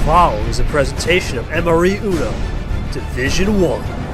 following is a presentation of MRE Uno, Division 1.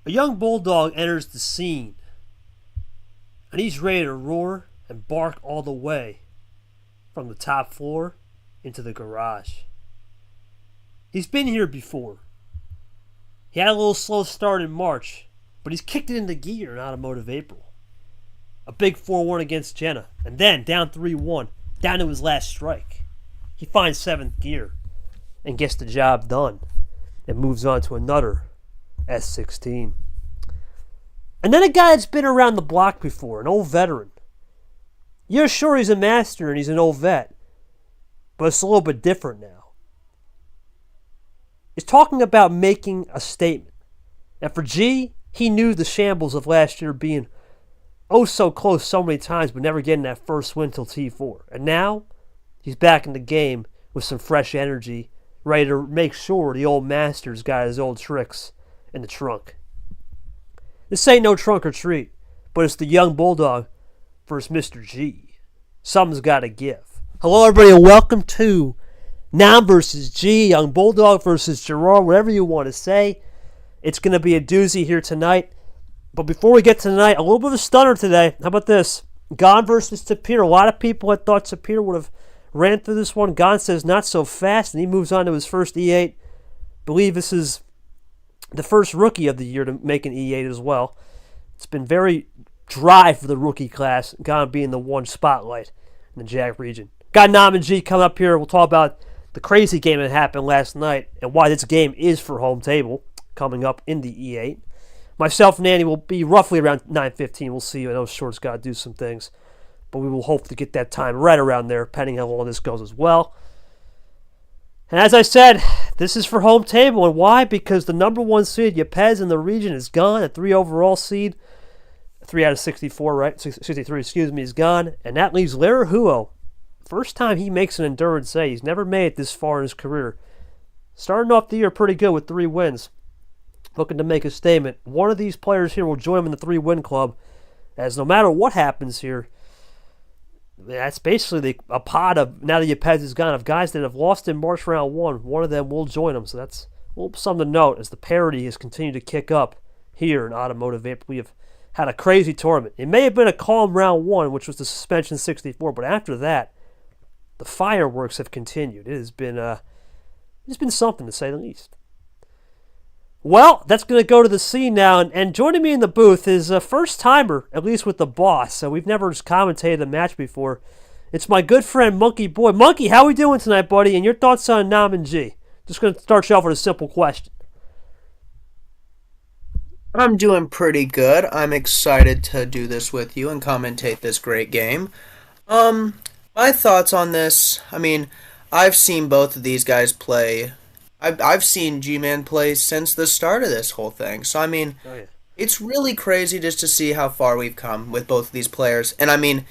A young Bulldog enters the scene, and he's ready to roar and bark all the way from the top floor into the garage. He's been here before. He had a little slow start in March, but he's kicked it into gear in Automotive April. A big 4-1 against Jenna, and then down 3-1, down to his last strike. He finds 7th gear and gets the job done and moves on to another S16. And then a guy that's been around the block before, an old veteran. You're sure he's a master and he's an old vet, but it's a little bit different now. He's talking about making a statement. And for G, he knew the shambles of last year being oh so close so many times, but never getting that first win till T4. And now, he's back in the game with some fresh energy, ready to make sure the old master's got his old tricks in the trunk. This ain't no trunk or treat, but it's the young Bulldog versus Mr. G. Something's got to give. Hello, everybody, and welcome to Nam versus G, young Bulldog versus Gerard, whatever you want to say. It's going to be a doozy here tonight. But before we get to tonight, a little bit of a stunner today. How about this? Gman versus Tapir. A lot of people had thought Tapir would have ran through this one. Gman says not so fast, and he moves on to his first E8. Believe this is the first rookie of the year to make an E8 as well. It's been very dry for the rookie class, Gman being the one spotlight in the JAG region. Got Nam and G coming up here. We'll talk about the crazy game that happened last night and why this game is for home table coming up in the E8. Myself and Andy will be roughly around 9:15. We'll see. I know Short's got to do some things, but we will hope to get that time right around there, depending how long this goes as well. And as I said, this is for home table. And why? Because the number 1 seed, Yepez in the region, is gone. A 3 overall seed, 3 out of 64, right? 63, is gone. And that leaves Larahuo. First time he makes an endurance A. He's never made it this far in his career. Starting off the year pretty good with 3 wins. Looking to make a statement. One of these players here will join him in the 3-win club, as no matter what happens here, that's basically a pot of, now that Yepez is gone, of guys that have lost in March round 1. One of them will join them, so that's a little something to note as the parity has continued to kick up here in Automotive April. We have had a crazy tournament. It may have been a calm round 1, which was the suspension 64, but after that, the fireworks have continued. It has been something, to say the least. Well, that's going to go to the scene now, and joining me in the booth is a first-timer, at least with the boss, so we've never just commentated a match before. It's my good friend, Monkey Boy. Monkey, how we doing tonight, buddy, and your thoughts on Nam and G? Just going to start you off with a simple question. I'm doing pretty good. I'm excited to do this with you and commentate this great game. My thoughts on this, I mean, I've seen both of these guys play. I've seen Gman play since the start of this whole thing. So, I mean, It's really crazy just to see how far we've come with both of these players. And, I mean,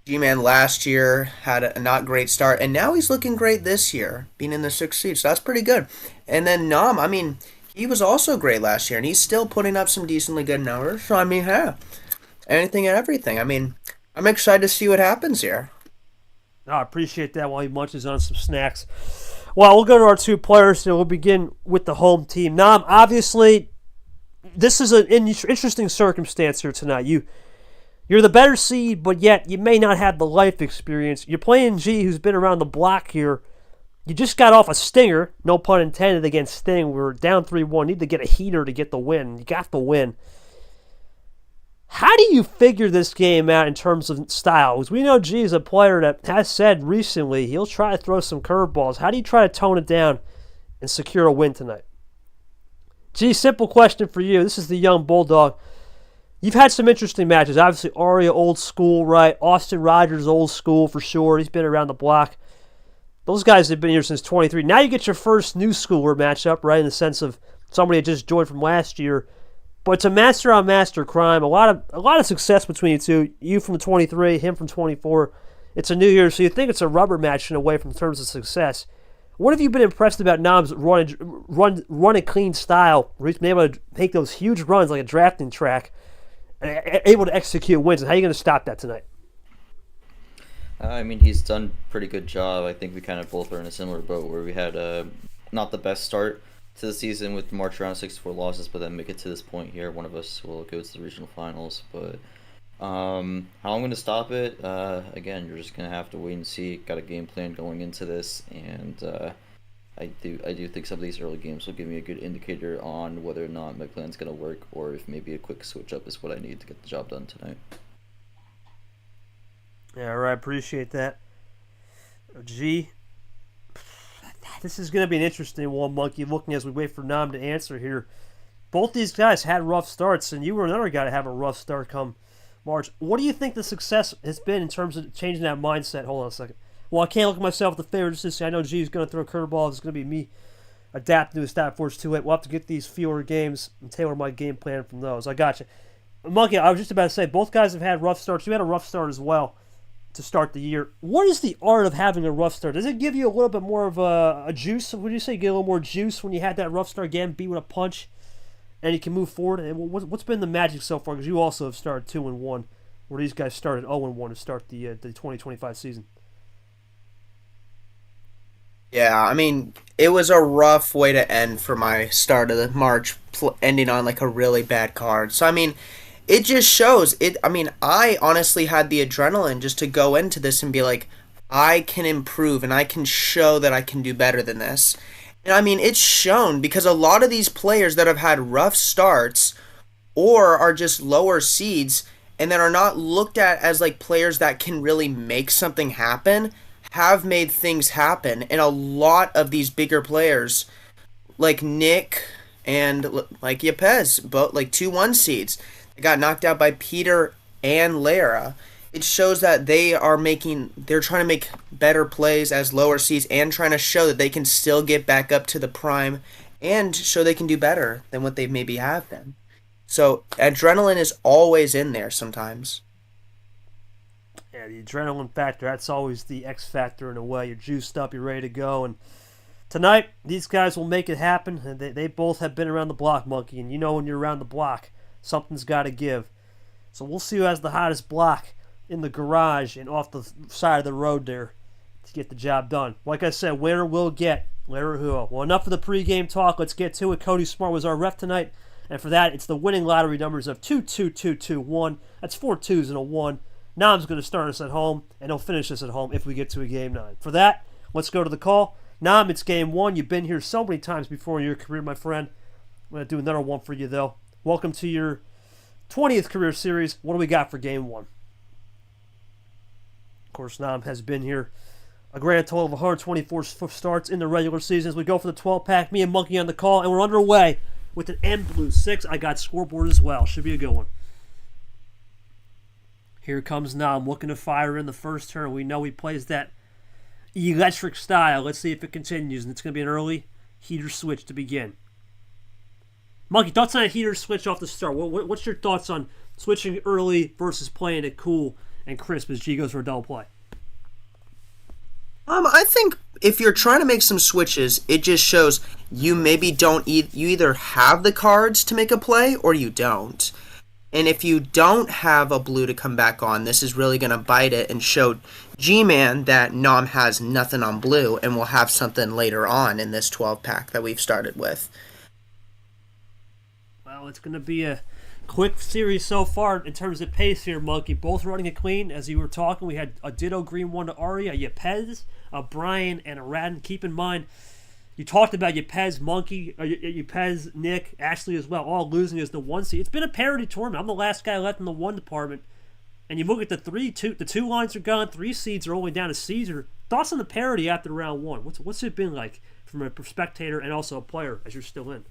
Gman last year had a not great start, and now he's looking great this year, being in the 6th seed. So, that's pretty good. And then Nam, I mean, he was also great last year, and he's still putting up some decently good numbers. So, I mean, anything and everything. I mean, I'm excited to see what happens here. Oh, I appreciate that while he munches on some snacks. Well, we'll go to our 2 players, so we'll begin with the home team. Nam, obviously, this is an interesting circumstance here tonight. You're the better seed, but yet you may not have the life experience. You're playing G, who's been around the block here. You just got off a stinger, no pun intended, against Sting. We were down 3-1. Need to get a heater to get the win. You got the win. How do you figure this game out in terms of style? Because we know G is a player that has said recently he'll try to throw some curveballs. How do you try to tone it down and secure a win tonight? G, simple question for you. This is the young Bulldog. You've had some interesting matches. Obviously, Arya, old school, right? Austin Rogers, old school for sure. He's been around the block. Those guys have been here since 23. Now you get your first new schooler matchup, right, in the sense of somebody that just joined from last year. But it's a master-on-master crime. A lot of success between you two. You from the 23, him from 24. It's a new year, so you think it's a rubber match in a way from terms of success. What have you been impressed about Nam's run a clean style, where he's been able to make those huge runs like a drafting track, able to execute wins, and how are you going to stop that tonight? I mean, he's done a pretty good job. I think we kind of both are in a similar boat where we had not the best start to the season with March around 64 losses, but then make it to this point here. One of us will go to the regional finals. But how I'm going to stop it, again, you're just going to have to wait and see. Got a game plan going into this, and I do think some of these early games will give me a good indicator on whether or not my plan's going to work, or if maybe a quick switch up is what I need to get the job done tonight. Yeah, all right, appreciate that. G, this is going to be an interesting one, Monkey, looking as we wait for Nam to answer here. Both these guys had rough starts, and you were another guy to have a rough start come March. What do you think the success has been in terms of changing that mindset? Hold on a second. Well, I can't look at myself in the favor just to say I know G is going to throw a curveball. It's going to be me adapting to his stat force too late. We'll have to get these fewer games and tailor my game plan from those. I got you. Monkey, I was just about to say, both guys have had rough starts. You had a rough start as well to start the year. What is the art of having a rough start? Does it give you a little bit more of a juice? Would you say you get a little more juice when you had that rough start again, beat with a punch, and you can move forward? And what's been the magic so far? Because you also have started 2-1, where these guys started 0-1 to start the 2025 season. Yeah, I mean, it was a rough way to end for my start of the March, ending on like a really bad card. So, I mean, it just shows it. I mean, I honestly had the adrenaline just to go into this and be like, I can improve and I can show that I can do better than this. And I mean, it's shown because a lot of these players that have had rough starts or are just lower seeds and that are not looked at as like players that can really make something happen have made things happen. And a lot of these bigger players like Nick and like Yepes, both like 2-1 seeds, got knocked out by Peter and Lara. It shows that they're trying to make better plays as lower seeds and trying to show that they can still get back up to the prime and show they can do better than what they maybe have been. So adrenaline is always in there sometimes. Yeah, the adrenaline factor, that's always the X factor in a way. You're juiced up, you're ready to go, and tonight, these guys will make it happen. And they both have been around the block, Monkey, and you know when you're around the block, something's got to give. So we'll see who has the hottest block in the garage and off the side of the road there to get the job done. Like I said, winner will get Lara Huo. Well, enough of the pregame talk. Let's get to it. Cody Smart was our ref tonight. And for that, it's the winning lottery numbers of 2-2-2-2-1. That's 4 2s and a 1. Nam's going to start us at home, and he'll finish us at home if we get to a Game 9. For that, let's go to the call. Nam, it's Game 1. You've been here so many times before in your career, my friend. I'm going to do another one for you, though. Welcome to your 20th career series. What do we got for Game 1? Of course, Nam has been here a grand total of 124 starts in the regular season as we go for the 12-pack. Me and Monkey on the call, and we're underway with an M Blue 6. I got scoreboard as well. Should be a good one. Here comes Nam looking to fire in the first turn. We know he plays that electric style. Let's see if it continues, and it's going to be an early heater switch to begin. Monkey, thoughts on a heater switch off the start? What's your thoughts on switching early versus playing it cool and crisp as G goes for a double play? I think if you're trying to make some switches, it just shows you maybe don't you either have the cards to make a play or you don't. And if you don't have a blue to come back on, this is really going to bite it and show Gman that Nam has nothing on blue and will have something later on in this 12-pack that we've started with. Well, it's going to be a quick series so far in terms of pace here, Monkey. Both running it clean. As you were talking, we had a Ditto Green 1 to Ari, a Yepes, a Brian, and a Radin. Keep in mind, You talked about Yepez, Monkey, Yepez, Nick, Ashley as well, all losing as the 1 seed. It's been a parity tournament. I'm the last guy left in the 1 department. And you look at the 2 lines are gone, 3 seeds are only down to Caesar. Thoughts on the parity after round 1? What's it been like from a spectator and also a player as you're still in?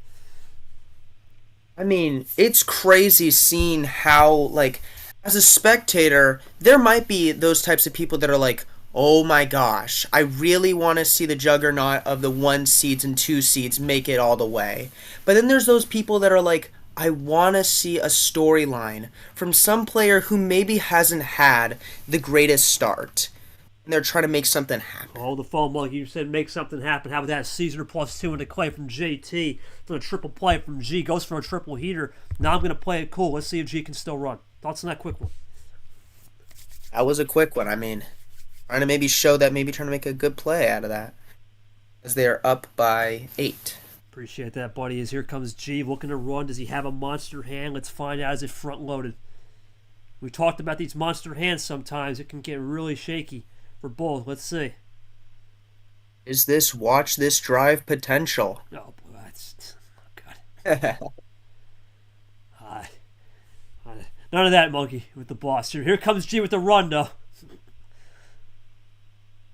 I mean, it's crazy seeing how, like, as a spectator, there might be those types of people that are like, oh my gosh, I really want to see the juggernaut of the 1 seeds and 2 seeds make it all the way. But then there's those people that are like, I want to see a storyline from some player who maybe hasn't had the greatest start. And they're trying to make something happen. Oh, the phone, Monkey. You said make something happen. How about that? Caesar +2 into Clay from JT. For a triple play from G. Goes for a triple heater. Now I'm going to play it cool. Let's see if G can still run. Thoughts on that quick one? That was a quick one. I mean, trying to maybe show that, maybe trying to make a good play out of that. As they are up by 8. Appreciate that, buddy. As here comes G looking to run. Does he have a monster hand? Let's find out. Is it front loaded? We talked about these monster hands sometimes. It can get really shaky for both. Let's see. Is this watch this drive potential? Oh, boy, that's God. None of that, Monkey, with the boss. Here comes G with the run, though.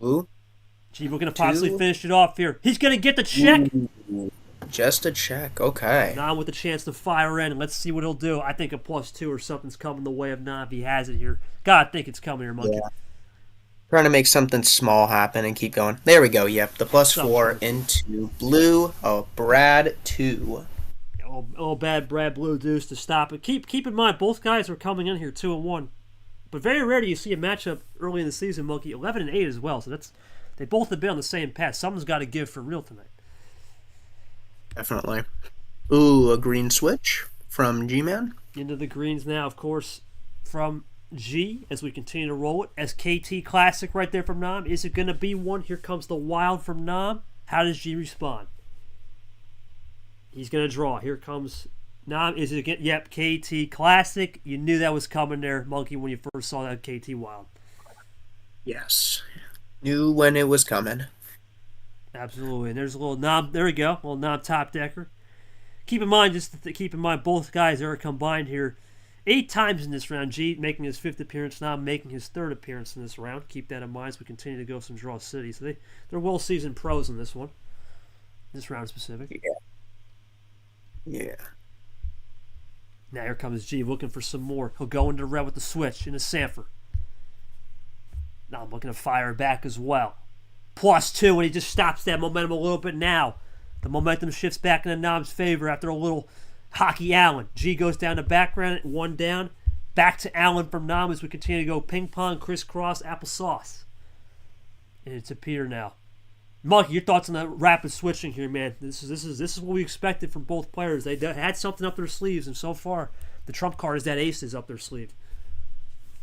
Ooh. G looking to possibly finish it off here. He's going to get the check. Ooh. Just a check. Okay. Nam with the chance to fire in. Let's see what he'll do. I think a +2 or something's coming the way of Nam if he has it here. God, I think it's coming here, Monkey. Yeah. Trying to make something small happen and keep going. There we go. Yep. The +4 into blue. Oh, Brad 2. Oh, bad Brad Blue Deuce to stop it. Keep in mind, both guys are coming in here 2-1. But very rare do you see a matchup early in the season, Monkey. 11-8 as well. So they both have been on the same path. Someone's got to give for real tonight. Definitely. Ooh, a green switch from Gman. Into the greens now, of course, from G as we continue to roll it. SKT Classic right there from Nam. Is it going to be one? Here comes the Wild from Nam. How does G respond? He's going to draw. Here comes Nam. Is it again? Yep, KT Classic. You knew that was coming there, Monkey, when you first saw that KT Wild. Yes. Knew when it was coming. Absolutely. And there's a little Nam. There we go. A little Nam top decker. Keep in mind, both guys are combined here 8 times in this round. G making his 5th appearance, Nam making his 3rd appearance in this round. Keep that in mind as we continue to go some draw cities. So they're well-seasoned pros in this one. This round specific. Yeah. Now here comes G looking for some more. He'll go into red with the switch into Sanford. Now I'm looking to fire back as well. +2, and he just stops that momentum a little bit now. The momentum shifts back into Nam's favor after a little hockey Allen. G goes down to background, 1 down. Back to Allen from Nam as we continue to go ping pong, crisscross, applesauce. And it's a Peter now. Monkey, your thoughts on the rapid switching here, man? This is what we expected from both players. They had something up their sleeves, and so far, the trump card is that aces up their sleeve.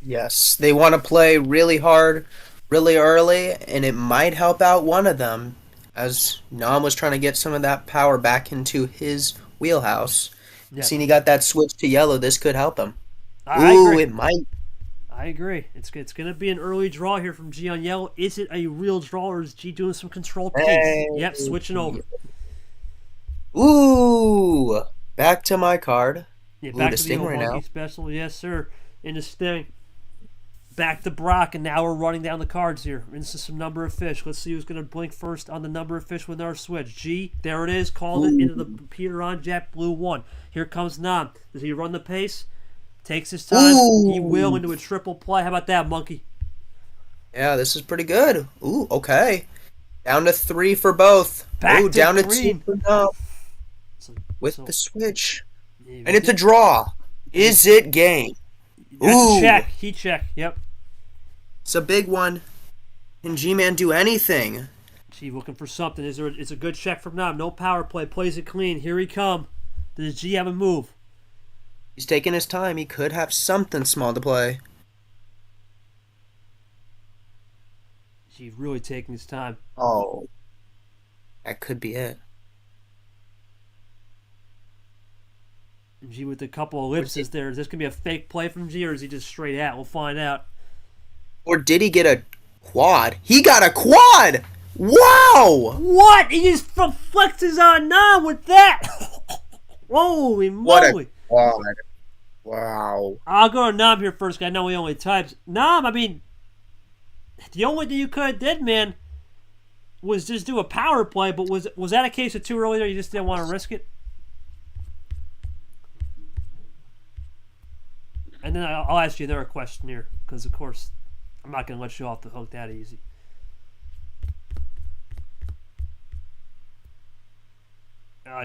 Yes, they want to play really hard, really early, and it might help out one of them, as Nam was trying to get some of that power back into his wheelhouse. Yeah. Seeing he got that switch to yellow, this could help him. I Ooh, agree. it might. I agree. It's going to be an early draw here from G on yellow. Is it a real draw, or is G doing some controlled pace? Hey. Yep, switching over. Ooh, back to my card. Yeah, back the to the Sting old right Monkey now. special. Yes, sir. In the Sting. Back to Brock, and now we're running down the cards here. Into some number of fish. Let's see who's going to blink first on the number of fish with our switch. G, there it is. Called it into the Peter on Jet Blue 1. Here comes Nam. Does he run the pace? Takes his time. Ooh. He will into a triple play. How about that, Monkey? Yeah, this is pretty good. Ooh, okay. Down to 3 for both. Back Ooh, to down green. to 2 for Nam. So, With the switch. yeah, And it's a draw. Is it game? that's Ooh. a check. He check. Yep. It's a big one. Can G-Man do anything? G looking for something. It's a good check from Nam. No power play. Plays it clean. Here he come. Does G have a move? He's taking his time. He could have something small to play. G really taking his time. Oh. That could be it. G with a couple of ellipses there. Is this going to be a fake play from G, or is he just straight out? We'll find out. Or did he get a quad? He got a quad! Wow! What? He just flexes on Nam with that. Holy What a moly. quad. Wow. I'll go to Nam here first, 'cause I know he only types. Nam, I mean, the only thing you could have did, man, was just do a power play, but was that a case of too early or you just didn't want to risk it? And then I'll ask you another question here, because, of course, I'm not going to let you off the hook that easy.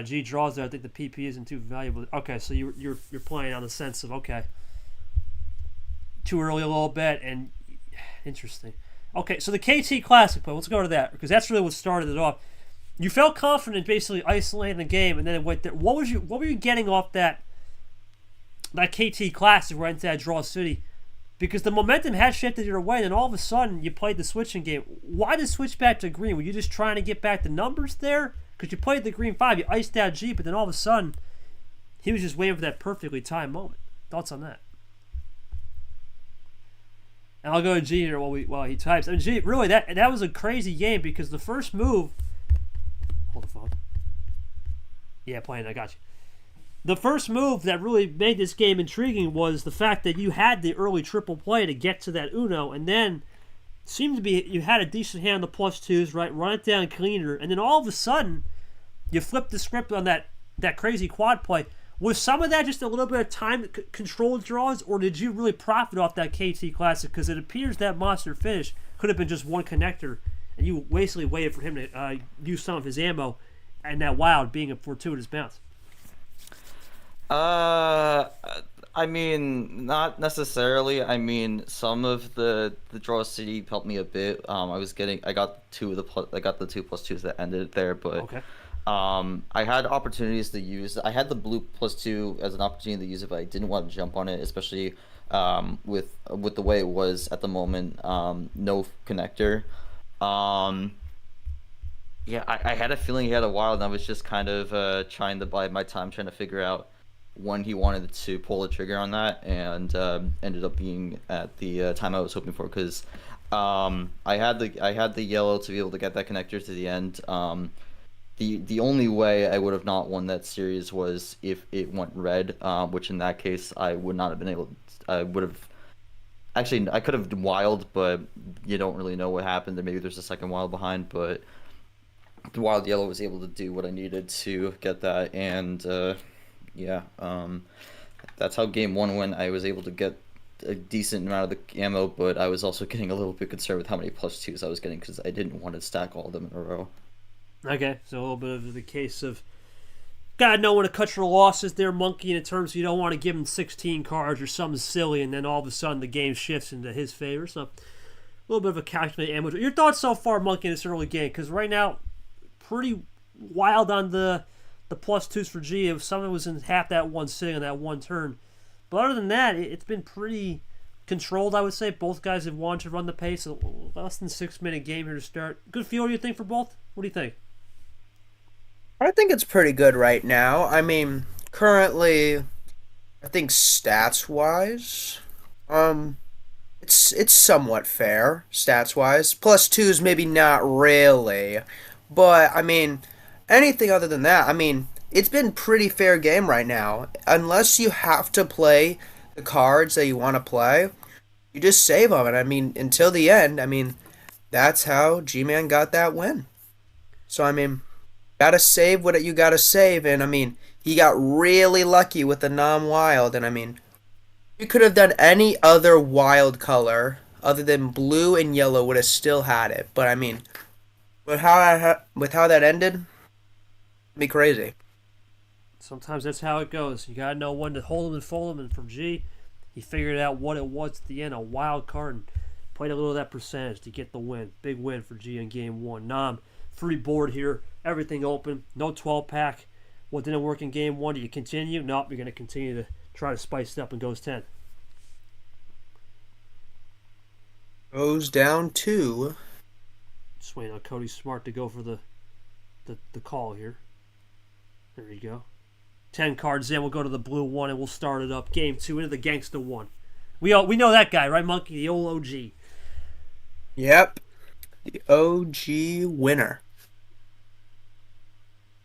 G draws there. I think the PP isn't too valuable. Okay, so you're playing on the sense of, okay, too early a little bit, and interesting. Okay, so the KT Classic play, let's go to that, because that's really what started it off. You felt confident basically isolating the game, and then it went there. What were you getting off that KT Classic right into that draw city? Because the momentum had shifted your way, and all of a sudden you played the switching game. Why did switch back to green? Were you just trying to get back the numbers there? Because you played the green 5, you iced out G, but then all of a sudden he was just waiting for that perfectly timed moment. Thoughts on that? And I'll go to G here while he types. I mean, G, really, that was a crazy game, because the first move. Hold the phone. Yeah, playing. I got you. The first move that really made this game intriguing was the fact that you had the early triple play to get to that Uno, and then seemed to be you had a decent hand on the plus twos, right? Run it down cleaner, and then all of a sudden you flipped the script on that crazy quad play. Was some of that just a little bit of time controlled draws, or did you really profit off that KT Classic? Because it appears that monster finish could have been just one connector, and you basically waited for him to use some of his ammo, and that wild being a fortuitous bounce. I mean, not necessarily. I mean, some of the draw city helped me a bit. I got the 2+2s that ended there, but Okay. I had opportunities to use. I had the blue +2 as an opportunity to use it, but I didn't want to jump on it, especially with the way it was at the moment. No connector. Yeah, I had a feeling he had a wild, and I was just kind of trying to bide my time, trying to figure out when he wanted to pull the trigger on that, and ended up being at the time I was hoping for, because I had the yellow to be able to get that connector to the end. The only way I would have not won that series was if it went red, which in that case I would not have been able. I would have. Actually, I could have wild, but you don't really know what happened. Or maybe there's a second wild behind, but the wild yellow was able to do what I needed to get that, and yeah, that's how game one went. I was able to get a decent amount of the ammo, but I was also getting a little bit concerned with how many +2s I was getting, because I didn't want to stack all of them in a row. Okay, so a little bit of the case of gotta know when to cut your losses there, Monkey, in terms of you don't want to give him 16 cards or something silly, and then all of a sudden the game shifts into his favor. So a little bit of a calculated ambush. Your thoughts so far, Monkey, in this early game? Because right now, pretty wild on the +2s for G. If someone was in half that one sitting on that one turn. But other than that, it's been pretty controlled, I would say. Both guys have wanted to run the pace. A less than 6-minute game here to start. Good feel, you think, for both? What do you think? I think it's pretty good right now. I mean, currently, I think stats-wise, it's somewhat fair, stats-wise. +2s, maybe not really. But, I mean, anything other than that, I mean, it's been pretty fair game right now. Unless you have to play the cards that you want to play, you just save them. And, I mean, until the end, I mean, that's how Gman got that win. So, I mean, gotta save what you gotta save. And, I mean, he got really lucky with the non-wild. And, I mean, you could have done any other wild color other than blue and yellow would have still had it. But, I mean, with how that ended, it'd be crazy. Sometimes that's how it goes. You gotta know when to hold them and fold them. And for G, he figured out what it was at the end, a wild card, and played a little of that percentage to get the win. Big win for G in game one. Nam, free board here, everything open, no 12-pack. What didn't work in game one? Do you continue? Nope, you're gonna continue to try to spice it up and goes 10. Goes down to... Just waiting on Cody Smart to go for the call here. There you go. 10 cards in. We'll go to the blue one and we'll start it up. Game 2 into the Gangsta 1. We know that guy, right, Monkey? The old OG. Yep. The OG winner.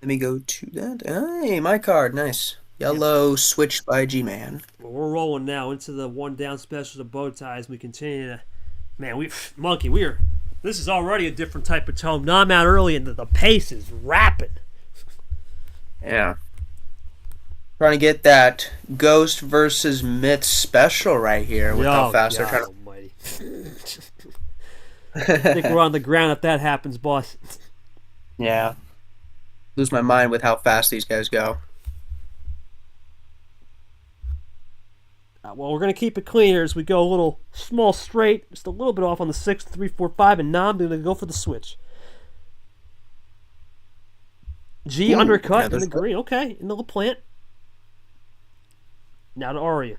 Let me go to that. Hey, my card. Nice. Yellow switched by Gman. Well, we're rolling now into the one down specials of bow ties. We continue to, man, Monkey, this is already a different type of tone. Now I'm out early and the pace is rapid. Yeah. Trying to get that Ghost versus Myth special right here with how fast they're trying to. Almighty. I think we're on the ground if that happens, boss. Yeah. Lose my mind with how fast these guys go. Well, we're going to keep it clean here as we go a little small straight, just a little bit off on the 6, 3, 4, 5, and now I'm going to go for the switch. G undercut in the green. Okay, in the plant. Now to Aria.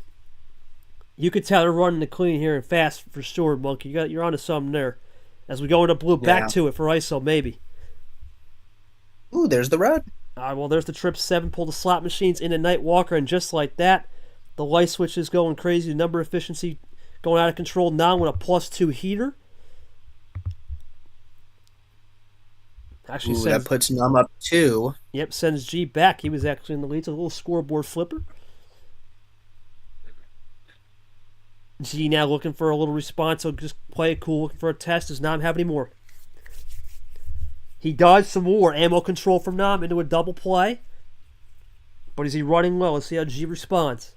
You could tell they're running the clean here and fast for sure, Monkey. You're onto something there. As we go into blue, back to it for ISO, maybe. Ooh, there's the red. All right, well, there's the Trip 7. Pull the slot machines into Nightwalker, and just like that, the light switch is going crazy. The number efficiency going out of control. Now with a +2 heater. Actually, that puts Num up 2. Yep, sends G back. He was actually in the lead. It's a little scoreboard flipper. G now looking for a little response, so just play it cool, looking for a test. Does Nam have any more? He does some more. Ammo control from Nam into a double play. But is he running low? Let's see how G responds.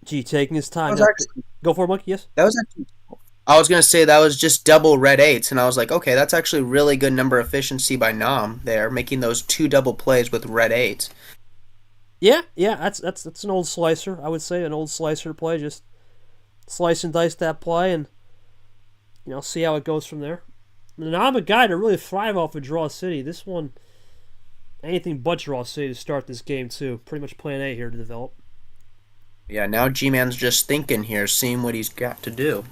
G taking his time. Go for it, Monkey, yes? That was actually... I was going to say that was just double red 8s, and I was like, okay, that's actually really good number efficiency by Nam there, making those 2 double plays with red 8s. Yeah, that's an old slicer, I would say, an old slicer play. Just slice and dice that play and, see how it goes from there. And I'm a guy to really thrive off of Draw City. This one, anything but Draw City to start this game, too. Pretty much plan A here to develop. Yeah, now G-Man's just thinking here, seeing what he's got to do.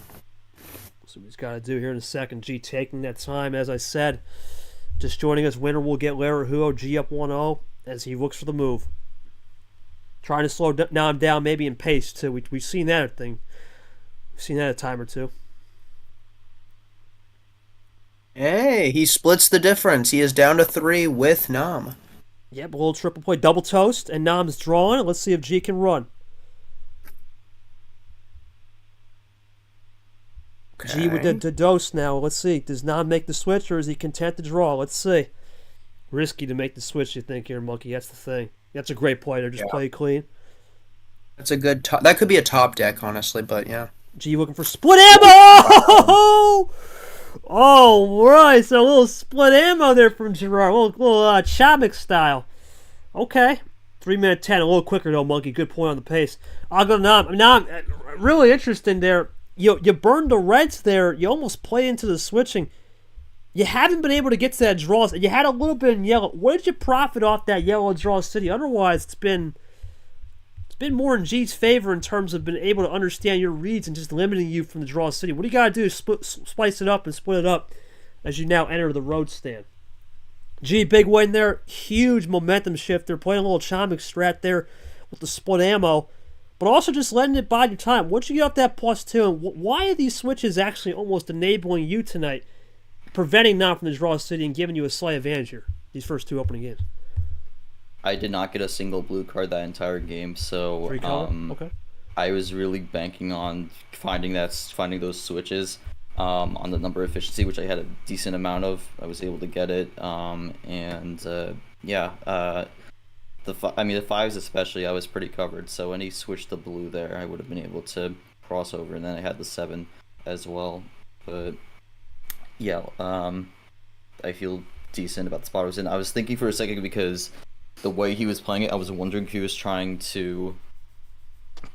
So what he's got to do here in a second. G taking that time, as I said. Just joining us, winner will get Lara Huo. G up 1-0 as he looks for the move. Trying to slow Nam down, maybe in pace, too. We've seen that thing. We've seen that a time or two. Hey, he splits the difference. He is down to 3 with Nam. Yep, a little triple play, double toast, and Nam's drawing. Let's see if G can run. Okay. G with the dose now. Let's see. Does Nam make the switch, or is he content to draw? Let's see. Risky to make the switch, you think, here, Monkey. That's the thing. That's a great play there. Just play clean. That's a good top. That could be a top deck, honestly, but yeah. G looking for split ammo! Oh, right. So a little split ammo there from Gerard. A little Chomik style. Okay. 3-minute 10. A little quicker, though, Monkey. Good point on the pace. I'll go to Nam. Nam, really interesting there. You burned the reds there. You almost play into the switching. You haven't been able to get to that draw. You had a little bit in yellow. What did you profit off that yellow Draw City? Otherwise, it's been more in G's favor in terms of being able to understand your reads and just limiting you from the Draw City. What do you got to do is splice it up and split it up as you now enter the road stand. G, big win there. Huge momentum shift. They're playing a little Chomik strat there with the split ammo, but also just letting it bide your time. Once you get up that +2, and why are these switches actually almost enabling you tonight, preventing Nam from the Draw City and giving you a slight advantage here, these first 2 opening games? I did not get a single blue card that entire game, so okay. I was really banking on finding those switches on the number efficiency, which I had a decent amount of. I was able to get it, the fives especially, I was pretty covered. So when he switched the blue there, I would have been able to cross over, and then I had the 7 as well. But yeah, I feel decent about the spot I was in. I was thinking for a second because the way he was playing it, I was wondering if he was trying to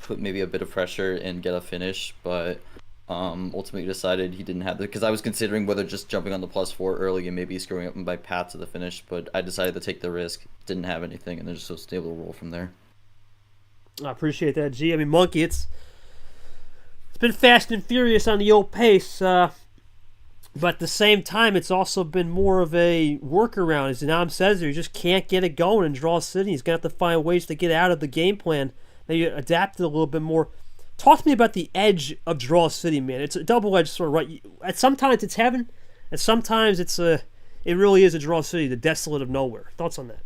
put maybe a bit of pressure and get a finish, but ultimately decided he didn't have it, because I was considering whether just jumping on the +4 early and maybe screwing up my path to the finish, but I decided to take the risk, didn't have anything, and then just was able to roll from there. I appreciate that, G. I mean, Monkey, it's been fast and furious on the old pace, but at the same time, it's also been more of a workaround. As Nam says there, you just can't get it going in Draw City. He's going to have to find ways to get out of the game plan. Maybe adapt it a little bit more. Talk to me about the edge of Draw City, man. It's a double-edged sword, right? Sometimes it's heaven, and sometimes it really is a Draw City, the desolate of nowhere. Thoughts on that?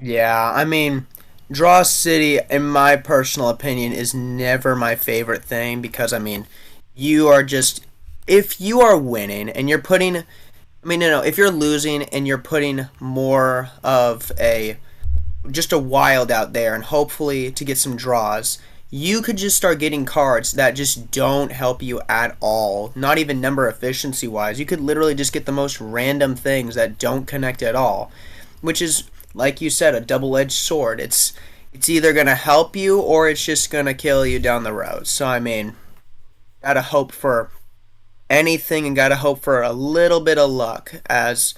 Yeah, I mean, Draw City, in my personal opinion, is never my favorite thing because, I mean, you are just, if you are winning and you're putting, I mean, no, if you're losing and you're putting more of just a wild out there and hopefully to get some draws, you could just start getting cards that just don't help you at all. Not even number efficiency wise. You could literally just get the most random things that don't connect at all, which is, like you said, a double-edged sword. It's either going to help you or it's just going to kill you down the road. So, I mean, gotta hope for anything and gotta hope for a little bit of luck, as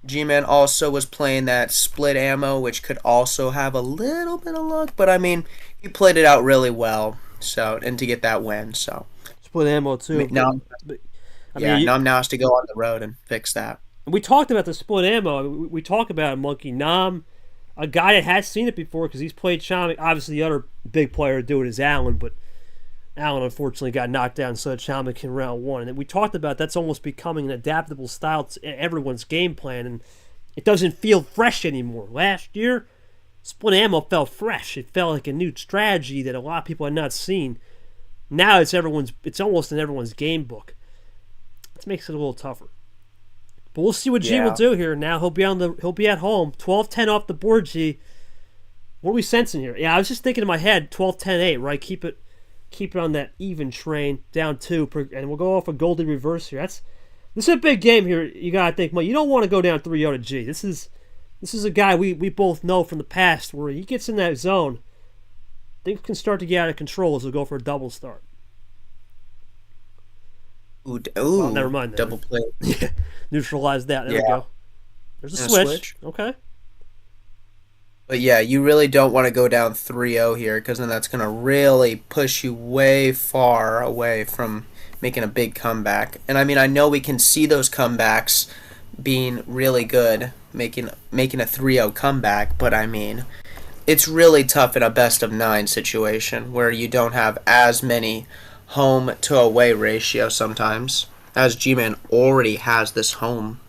Gman also was playing that split ammo, which could also have a little bit of luck, but I mean, he played it out really well, so, and to get that win, so. Split ammo too. Now I'm now has to go on the road and fix that. We talked about the split ammo. We talk about Monkey Nam, a guy that has seen it before because he's played Chami. Obviously, the other big player to do it is Allen, but Allen unfortunately got knocked down, so Chamick in round one. And we talked about that's almost becoming an adaptable style to everyone's game plan, and it doesn't feel fresh anymore. Last year, split ammo felt fresh. It felt like a new strategy that a lot of people had not seen. Now it's almost in everyone's game book. It makes it a little tougher. But we'll see what G will do here. Now he'll be at home. 12-10 off the board, G. What are we sensing here? Yeah, I was just thinking in my head, 12-10-8, right? Keep it on that even train, down 2, and we'll go off a Goldie reverse here. This is a big game here. You gotta think, you don't want to go down 3-0 to G. This is a guy we both know from the past where he gets in that zone, things can start to get out of control as we go for a double start. Ooh, well, never mind. Double play. Yeah, neutralize that. There we go. There's a switch. Okay. But yeah, you really don't want to go down 3-0 here because then that's going to really push you way far away from making a big comeback. And I mean, I know we can see those comebacks being really good, making a 3-0 comeback, but I mean, it's really tough in a best of 9 situation where you don't have as many home to away ratio sometimes, as G-Man already has this home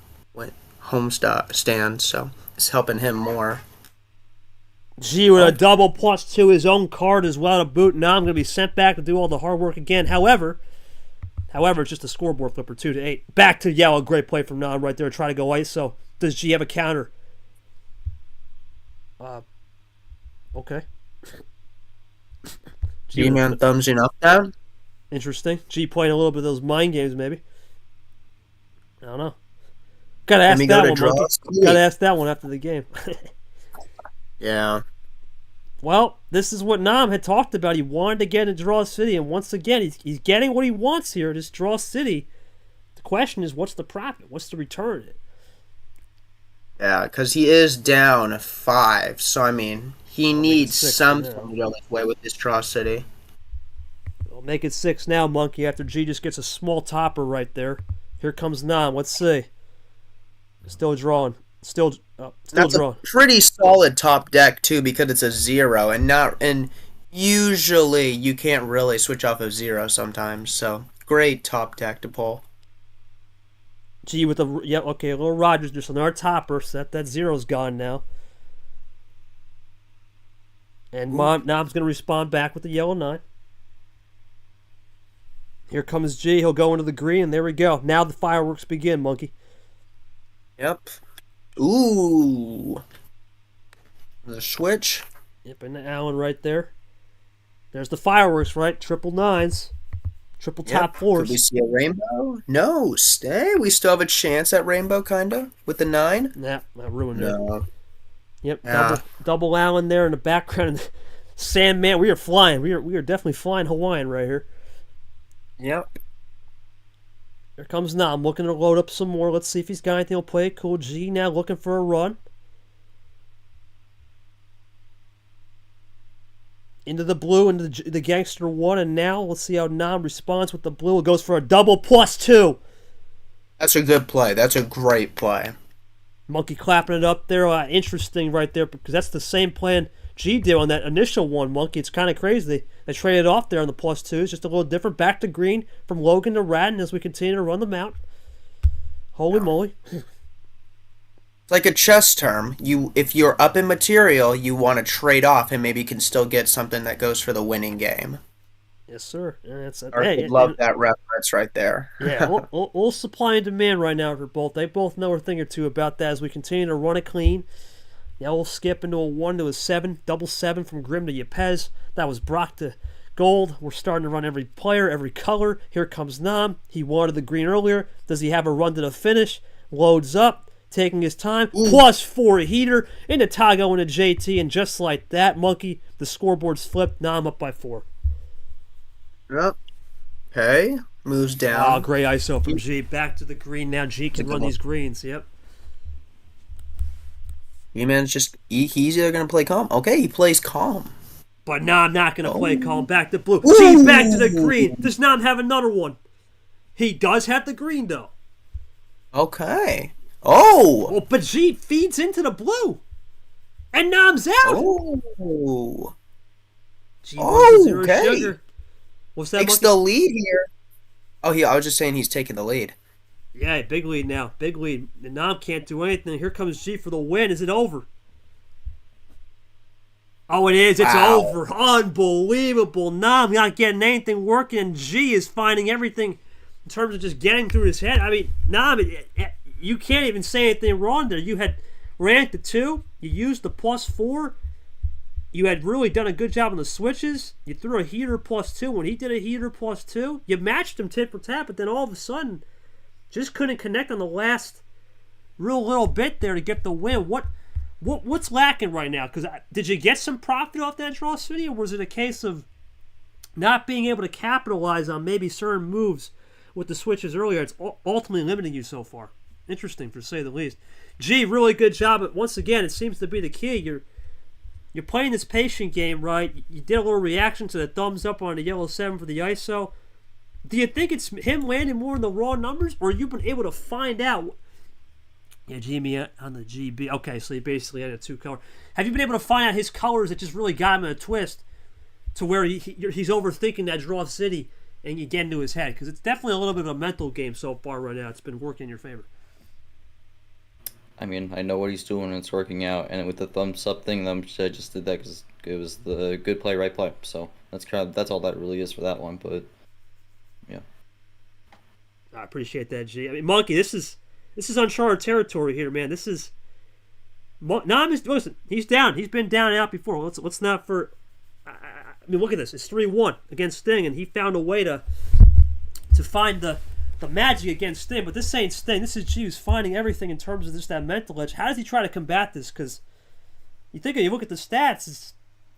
stand, so it's helping him more. G with a double +2, his own card as well to boot. Now I'm going to be sent back to do all the hard work again. However, it's just a scoreboard flipper, 2-8. Back to yellow. Great play from Nam right there. Try to go ISO. Does G have a counter? Okay. G-Man thumbsing up down. Interesting. G playing a little bit of those mind games, maybe. I don't know. Gotta ask that one, Monkey. Gotta ask that one after the game. Yeah. Well, this is what Nam had talked about. He wanted to get into Draw City, and once again, he's getting what he wants here, this Draw City. The question is, what's the profit? What's the return? Yeah, because he is down 5, so I mean, he needs something to go his way with this Draw City. We'll make it 6 now, Monkey, after G just gets a small topper right there. Here comes Nam. Let's see. Still drawing. Still That's drawing. A pretty solid top deck too, because it's a 0, and usually you can't really switch off of 0 sometimes. So great top deck to pull. G with a little Rogers. There's another topper. So that 0's gone now. And Nam's gonna respond back with the yellow 9. Here comes G. He'll go into the green, and there we go. Now the fireworks begin, Monkey. Yep. Ooh. The switch. Yep, and the Allen right there. There's the fireworks, right? Triple 9s. Triple top 4s. Could we see a rainbow? No, stay. We still have a chance at rainbow, kinda, with the 9. Nah, that ruined it. No. Yep, double Allen there in the background. Sandman, we are flying. We are definitely flying Hawaiian right here. Yep. Here comes Nam, looking to load up some more. Let's see if he's got anything. He'll play it cool. G now looking for a run. Into the blue, into the gangster 1, and now let's see how Nam responds with the blue. It goes for a double +2. That's a good play. That's a great play. Monkey clapping it up there. Interesting right there, because that's the same plan G did on that initial one, Monkey. It's kind of crazy. They traded off there on the +2s, just a little different. Back to green from Logan to Radden as we continue to run them out. Holy moly. It's like a chess term. If you're up in material, you want to trade off and maybe you can still get something that goes for the winning game. Yes, sir. I love that reference right there. Yeah, all supply and demand right now for both. They both know a thing or two about that as we continue to run it clean. Now we'll skip into a 1 to a 7, double 7 from Grim to Yepez. That was Brock to Gold. We're starting to run every player, every color. Here comes Nam. He wanted the green earlier. Does he have a run to the finish? Loads up, taking his time. Ooh. +4 heater into Tago and a JT, and just like that, Monkey, the scoreboard's flipped. Nam up by 4. Yep. Okay. Moves down. Oh, great ISO from G. Back to the green. Now G can run these greens. Yep. Gman's just he's either gonna play calm. Okay, he plays calm. But Nam not gonna play calm. Back to blue. G back to the green. Does Nam have another one? He does have the green though. Okay. Oh. Well, but G feeds into the blue, and Nam's out. Oh. G runs zero sugar. What's that? Takes the lead here. Oh, I was just saying he's taking the lead. Yeah, big lead now. Big lead. And Nam can't do anything. Here comes G for the win. Is it over? Oh, it is. It's over. Unbelievable. Nam not getting anything working, and G is finding everything in terms of just getting through his head. I mean, Nam, you can't even say anything wrong there. You had ranked the 2. You used the +4. You had really done a good job on the switches. You threw a heater +2 when he did a heater +2. You matched him tit for tat, but then all of a sudden, just couldn't connect on the last real little bit there to get the win. What's lacking right now? Because did you get some profit off that draw city, or was it a case of not being able to capitalize on maybe certain moves with the switches earlier? It's ultimately limiting you so far. Interesting, to say the least. G, really good job, but once again, it seems to be the key. You're playing this patient game, right? You did a little reaction to the thumbs up on the yellow 7 for the ISO. Do you think it's him landing more in the raw numbers, or you've been able to find out? Yeah, Jimmy on the GB. Okay, so he basically had a 2 color. Have you been able to find out his colors that just really got him in a twist to where he's overthinking that draw city and you get into his head? Because it's definitely a little bit of a mental game so far right now. It's been working in your favor. I mean, I know what he's doing and it's working out. And with the thumbs up thing, I just did that because it was the good play, right play. So that's all that really is for that one. But yeah, I appreciate that, G. I mean, Monkey, this is uncharted territory here, man. This is listen. He's down. He's been down and out before. Let's not for. I mean, look at this. It's 3-1 against Sting, and he found a way to find the magic against Sting. But this ain't Sting. This is G who's finding everything in terms of just that mental edge. How does he try to combat this? Because you look at the stats,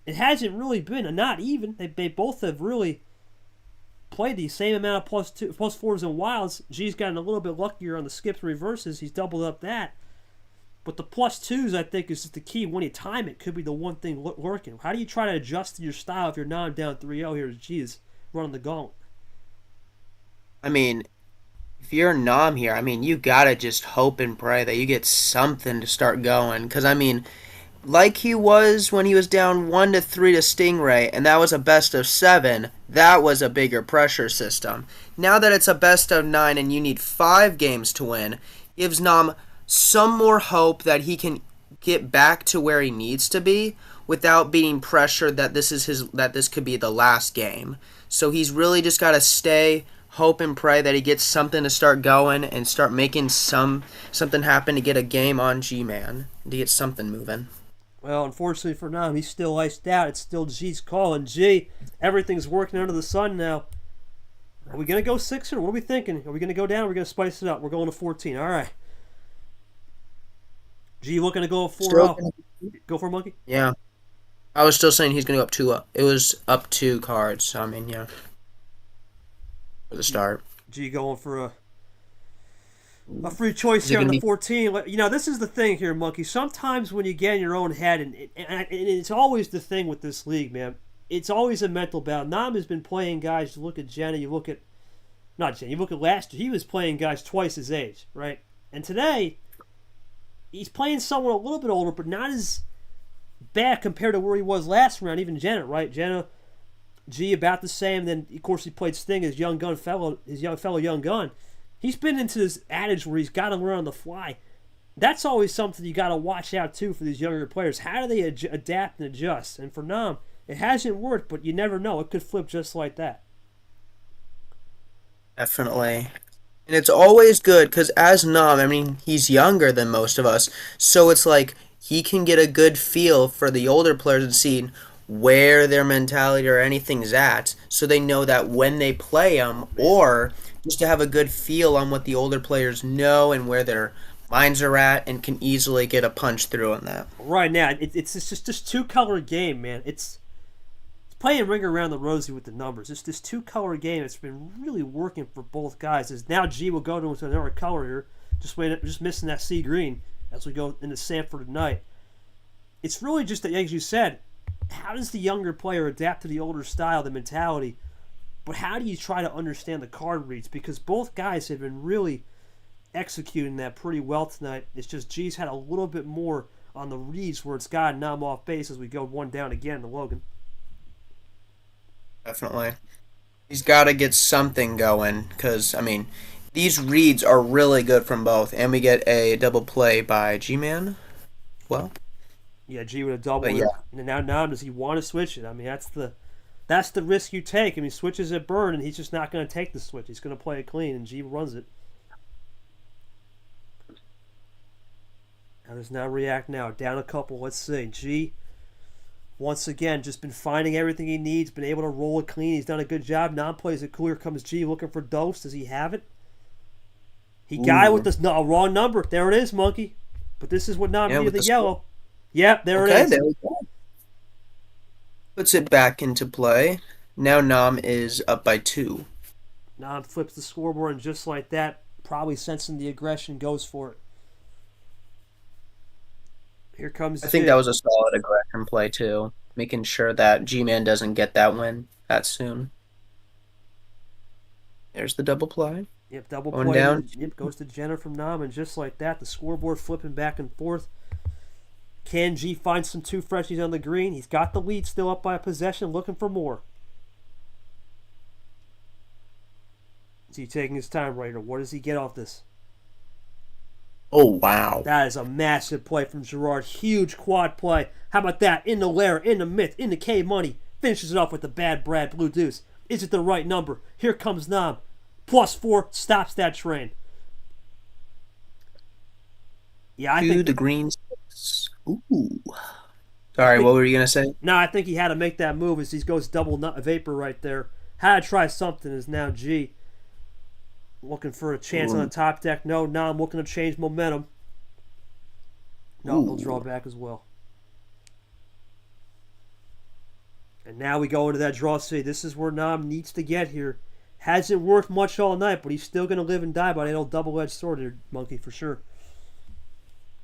it hasn't really been a not even. They both have really played the same amount of +4s and wilds. G's gotten a little bit luckier on the skips and reverses. He's doubled up that. But the +2s, I think, is just the key. When you time it, could be the one thing lurking. How do you try to adjust to your style if you're not down 3-0 here as G is running the gauntlet? I mean, if you're Nam here, I mean, you gotta just hope and pray that you get something to start going. Because, I mean, like he was when he was down 1-3 to Stingray, and that was a best of 7, that was a bigger pressure system. Now that it's a best of 9 and you need 5 games to win, gives Nam some more hope that he can get back to where he needs to be without being pressured that this could be the last game. So he's really just got to stay, hope and pray that he gets something to start going and start making something happen to get a game on Gman, to get something moving. Well, unfortunately for Nam, he's still iced out. It's still G's call. And G, everything's working under the sun now. Are we going to go 6 or what are we thinking? Are we going to go down or are we going to spice it up? We're going to 14. All right. G looking to go 4-0. Go for it, Monkey? Yeah. I was still saying he's going to go up 2 up. It was up 2 cards. So, I mean, yeah. For the start. G going for a free choice here on the 14. You know, this is the thing here, Monkey. Sometimes when you get in your own head, and it's always the thing with this league, man. It's always a mental battle. Nam has been playing guys. You look at Jenna, you look at last year. He was playing guys twice his age, right? And today, he's playing someone a little bit older, but not as bad compared to where he was last round. Even Jenna, right? Jenna, G about the same. Then of course he played Sting, his young fellow young gun. He's been into this adage where he's got to learn on the fly. That's always something you got to watch out too for these younger players. How do they adapt and adjust? And for Nam, it hasn't worked, but you never know. It could flip just like that. Definitely. And it's always good because as Nam, I mean, he's younger than most of us, so it's like he can get a good feel for the older players and see where their mentality or anything's at, so they know that when they play them, or just to have a good feel on what the older players know and where their minds are at, and can easily get a punch through on that. Right now, it's just two-color game, man. It's playing ring around the rosy with the numbers. It's this two-color game. It's been really working for both guys. As now G will go to another color here, just missing that sea green as we go into Sanford tonight. It's really just that, as you said, how does the younger player adapt to the older style, the mentality? But how do you try to understand the card reads? Because both guys have been really executing that pretty well tonight. It's just G's had a little bit more on the reads where it's gotten Nam off base as we go one down again to Logan. Definitely. He's got to get something going because, I mean, these reads are really good from both. And we get a double play by Gman. Well, yeah, G with a double. yeah. And now does he want to switch it? I mean, that's the risk you take. I mean, switches at burn, and he's just not going to take the switch. He's going to play it clean, and G runs it. How does now react now? Down a couple. Let's see. G, once again, just been finding everything he needs, been able to roll it clean. He's done a good job. Nam plays it clear. Comes G looking for dose. Does he have it? He got it with this wrong number. There it is, monkey. But this is what Nam needed, the yellow. Yep, there it is. There we go. Puts it back into play. Now Nam is up by 2. Nam flips the scoreboard, and just like that, probably sensing the aggression, goes for it. Here comes I think that was a solid aggression play, too. Making sure that G-Man doesn't get that win that soon. There's the double play. Yep, double Going play. down. Yep, goes to Jenna from Nam, and just like that, the scoreboard flipping back and forth. Can G find some two freshies on the green? He's got the lead still up by a possession, looking for more. Is he taking his time right, or what does he get off this? Oh, wow. That is a massive play from Gerard. Huge quad play. How about that? In the lair, in the myth, in the K money. Finishes it off with the bad Brad Blue Deuce. Is it the right number? Here comes Nam. +4 stops that train. Yeah, I think the green 6. Ooh. Sorry, what were you going to say? No, I think he had to make that move as he goes double vapor right there. Had to try something is now G. Looking for a chance on the top deck. No, Nam looking to change momentum. No, he'll draw back as well. And now we go into that draw city. This is where Nam needs to get here. Hasn't worked much all night, but he's still going to live and die by that old double-edged sword here, Monkey, for sure.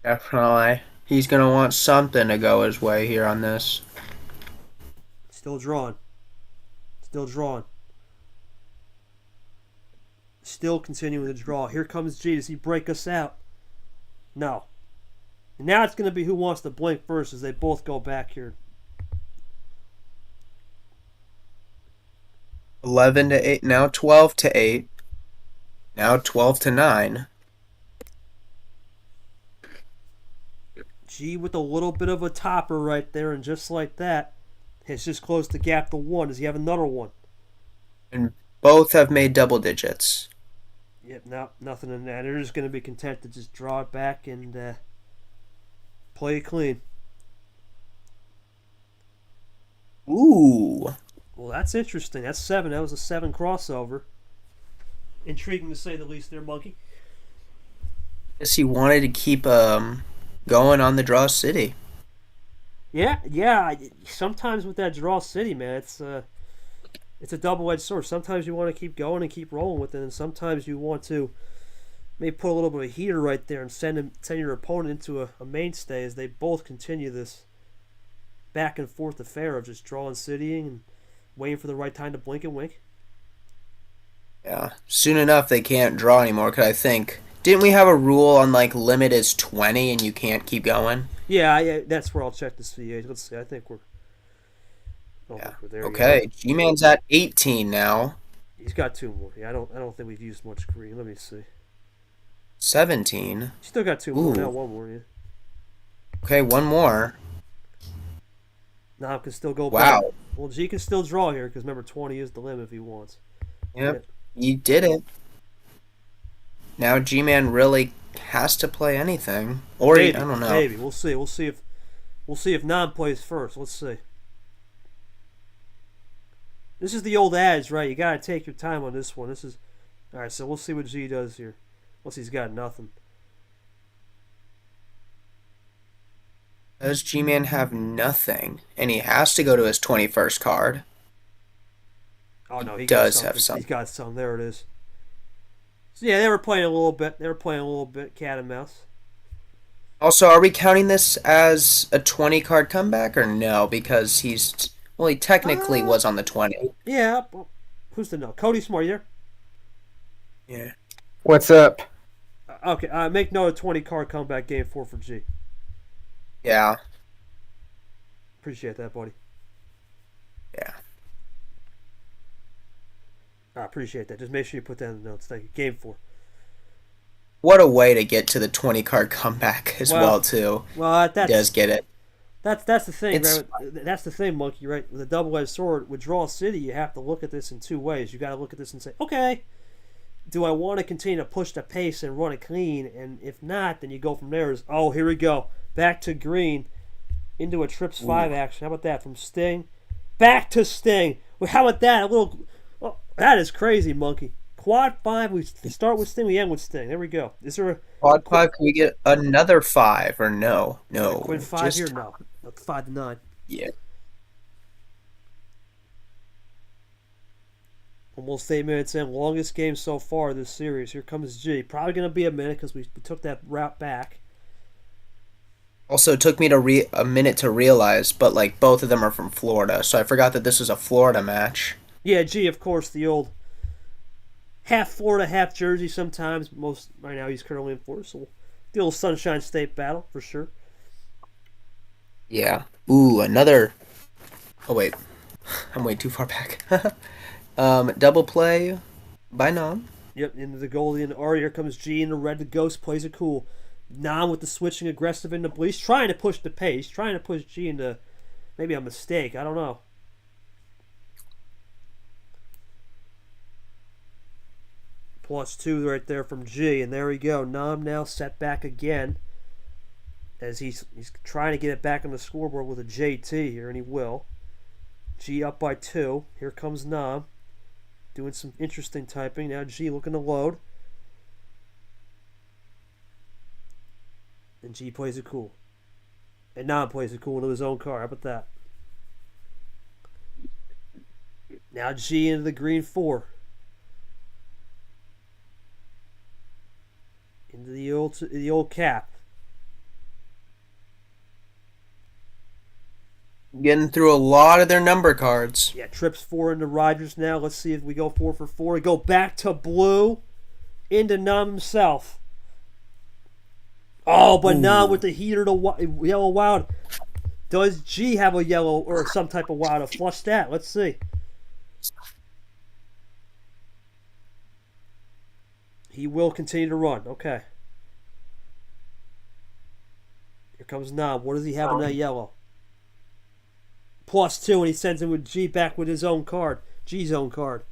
Definitely. He's going to want something to go his way here on this. Still drawing. Still drawing. Still continuing to draw. Here comes G. Does he break us out? No. And now it's going to be who wants to blink first as they both go back here. 11 to 8. Now 12 to 8. Now 12 to 9. G with a little bit of a topper right there, and just like that, has just closed the gap to 1. Does he have another one? And both have made double digits. Yep, no, nothing in that. They're just going to be content to just draw it back and play it clean. Ooh. Well, that's interesting. That's 7. That was a 7 crossover. Intriguing to say the least there, Monkey. Guess he wanted to keep going on the draw city. Yeah. Sometimes with that draw city, man, it's a double-edged sword. Sometimes you want to keep going and keep rolling with it, and sometimes you want to maybe put a little bit of heater right there and send your opponent into a mainstay as they both continue this back and forth affair of just drawing citying and waiting for the right time to blink and wink. Yeah. Soon enough, they can't draw anymore because I think Didn't we have a rule on like limit is 20 and you can't keep going? Yeah, that's where I'll check the CA. Let's see. I think we're. Oh, Yeah. we're there. Okay, G-Man's at 18 now. He's got 2 more. Yeah, I don't think we've used much green. Let me see. 17. He's still got 2 more. Ooh. Now 1 more. Yeah. Okay, one more. Now can still go Wow. back. Well, G can still draw here because remember 20 is the limit if he wants. Yep. You did it. Now G-Man really has to play anything, or Maybe, I don't know. Maybe we'll see. We'll see if Nam plays first. Let's see. This is the old adage, right? You gotta take your time on this one. This is all right. So we'll see what G does here. Once he's got nothing. Does G-Man have nothing? And he has to go to his 21st card. Oh no, he does got have some. He's got some. There it is. So yeah, they were playing a little bit. Cat and mouse. Also, are we counting this as a 20 card comeback or no? Because he technically was on the 20. Yeah. Well, who's to know? Cody Smart, you there? Yeah. What's up? Okay. Make note of 20 card comeback game 4 for G. Yeah. Appreciate that, buddy. Yeah. I appreciate that. Just make sure you put that in the notes. Thank you. Game 4. What a way to get to the 20 card comeback as well too. Well, He does get it. That's the thing, right? That's the thing, Monkey, right? With a double-edged sword, with Draw City, you have to look at this in 2 ways. You got to look at this and say, okay, do I want to continue to push the pace and run it clean? And if not, then you go from there. Here we go. Back to green, into a Trips 5 action. How about that? From Sting, back to Sting. Well, how about that? That is crazy, Monkey. Quad 5, we start with Sting, we end with Sting. There we go. Is there a Quad 5, can we get another 5 or no? No. Quid 5 here? No. 5 to 9. Yeah. Almost 8 minutes in. Longest game so far this series. Here comes G. Probably going to be a minute because we took that route back. Also, it took me a minute to realize, but like both of them are from Florida, so I forgot that this was a Florida match. Yeah, G, of course, the old half Florida, half Jersey sometimes. Most right now he's currently in Florida, so the old Sunshine State battle for sure. Yeah. Ooh, another. Oh wait, I'm way too far back. Double play by Nam. Yep, into the goalie and Ari. Here comes G in the red. The Ghost plays it cool. Nam with the switching aggressive into blue. He's trying to push the pace. Trying to push G into maybe a mistake. I don't know. +2 right there from G, and there we go. Nam now set back again as he's trying to get it back on the scoreboard with a JT here, and he will. G up by 2. Here comes Nam doing some interesting typing. Now G looking to load. And G plays it cool. And Nam plays it cool into his own car. How about that? Now G into the green 4. Into the old cap. Getting through a lot of their number cards. Yeah, trips 4 into Rogers now. Let's see if we go 4 for 4. We go back to blue. Into Nam himself. Oh, but Nam with the heater to yellow wild. Does G have a yellow or some type of wild to flush that? Let's see. He will continue to run. Okay. Here comes Nam. What does he have in that yellow? +2, and he sends him with G back with his own card. G's own card.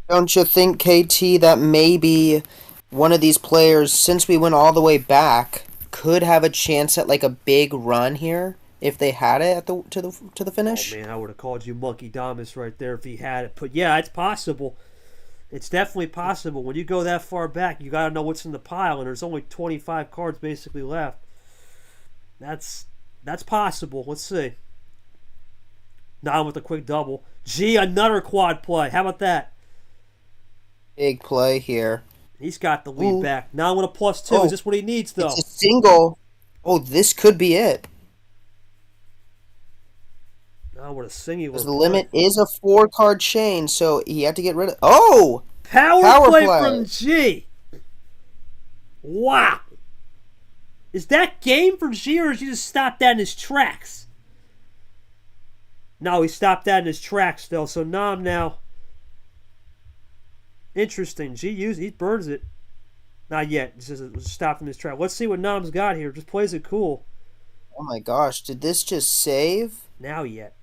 Don't you think, KT, that maybe one of these players, since we went all the way back, could have a chance at like a big run here if they had it at to the finish? Oh man, I would have called you Monkey Damas right there if he had it. But yeah, it's possible. It's definitely possible. When you go that far back, you got to know what's in the pile, and there's only 25 cards basically left. That's possible. Let's see. Nam with a quick double. G, another quad play. How about that? Big play here. He's got the lead back. Nam with a +2. Is this what he needs, though? It's a single. Oh, this could be it. Nam with a singular. Because the limit is a 4-card chain, so he had to get rid of. Oh! Power play from G. Wow. Is that game for G, or did he just stop that in his tracks? No, he stopped that in his tracks still. So Nam now. Interesting. He burns it. Not yet. It says it stopped in his track. Let's see what Nam's got here. Just plays it cool. Oh my gosh, did this just save? Now yet.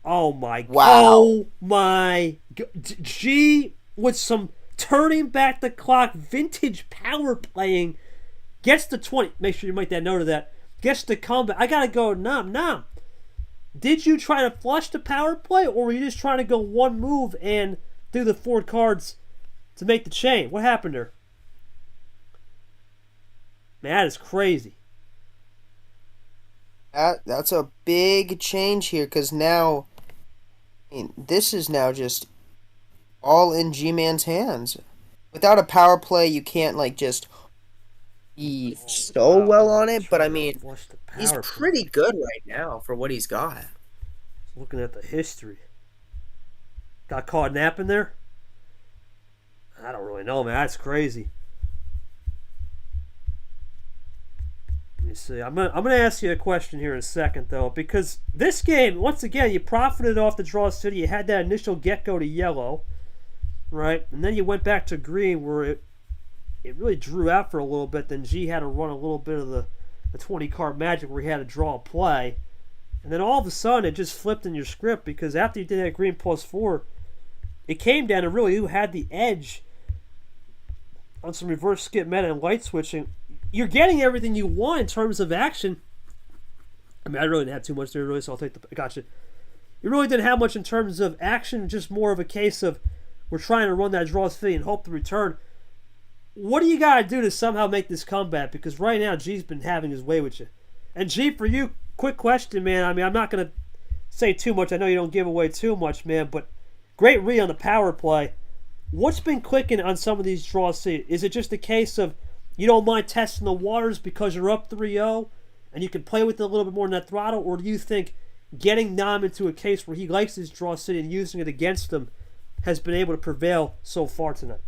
Oh my. Wow. Oh my. G with some turning back the clock, vintage power playing. Gets the 20. Make sure you make that note of that. Gets the comeback. I gotta go. Nam. Did you try to flush the power play, or were you just trying to go one move and do the 4 cards to make the chain? What happened there? Man, that is crazy. That's a big change here, because now, I mean, this is now just all in G-Man's hands. Without a power play, you can't, like, just be so well on it, but I mean, he's pretty good right now for what he's got. Looking at the history. Got caught napping there? I don't really know, man. That's crazy. Let me see. I'm gonna ask you a question here in a second, though, because this game, once again, you profited off the draw city. You had that initial get-go to yellow, right? And then you went back to green, where it really drew out for a little bit. Then G had to run a little bit of the 20-card magic, where he had to draw a play. And then all of a sudden, it just flipped in your script, because after you did that green +4, it came down to really who had the edge on some reverse skip meta and light switching. You're getting everything you want in terms of action. I mean, I really didn't have too much there, really, so I'll take the... Gotcha. You really didn't have much in terms of action, just more of a case of we're trying to run that draw city and hope to return. What do you got to do to somehow make this comeback? Because right now, G's been having his way with you. And G, for you, quick question, man. I mean, I'm not going to say too much. I know you don't give away too much, man, but great read on the power play. What's been clicking on some of these draw cities? Is it just a case of you don't mind testing the waters because you're up 3-0 and you can play with it a little bit more in that throttle? Or do you think getting Nam into a case where he likes his draw city and using it against him has been able to prevail so far tonight?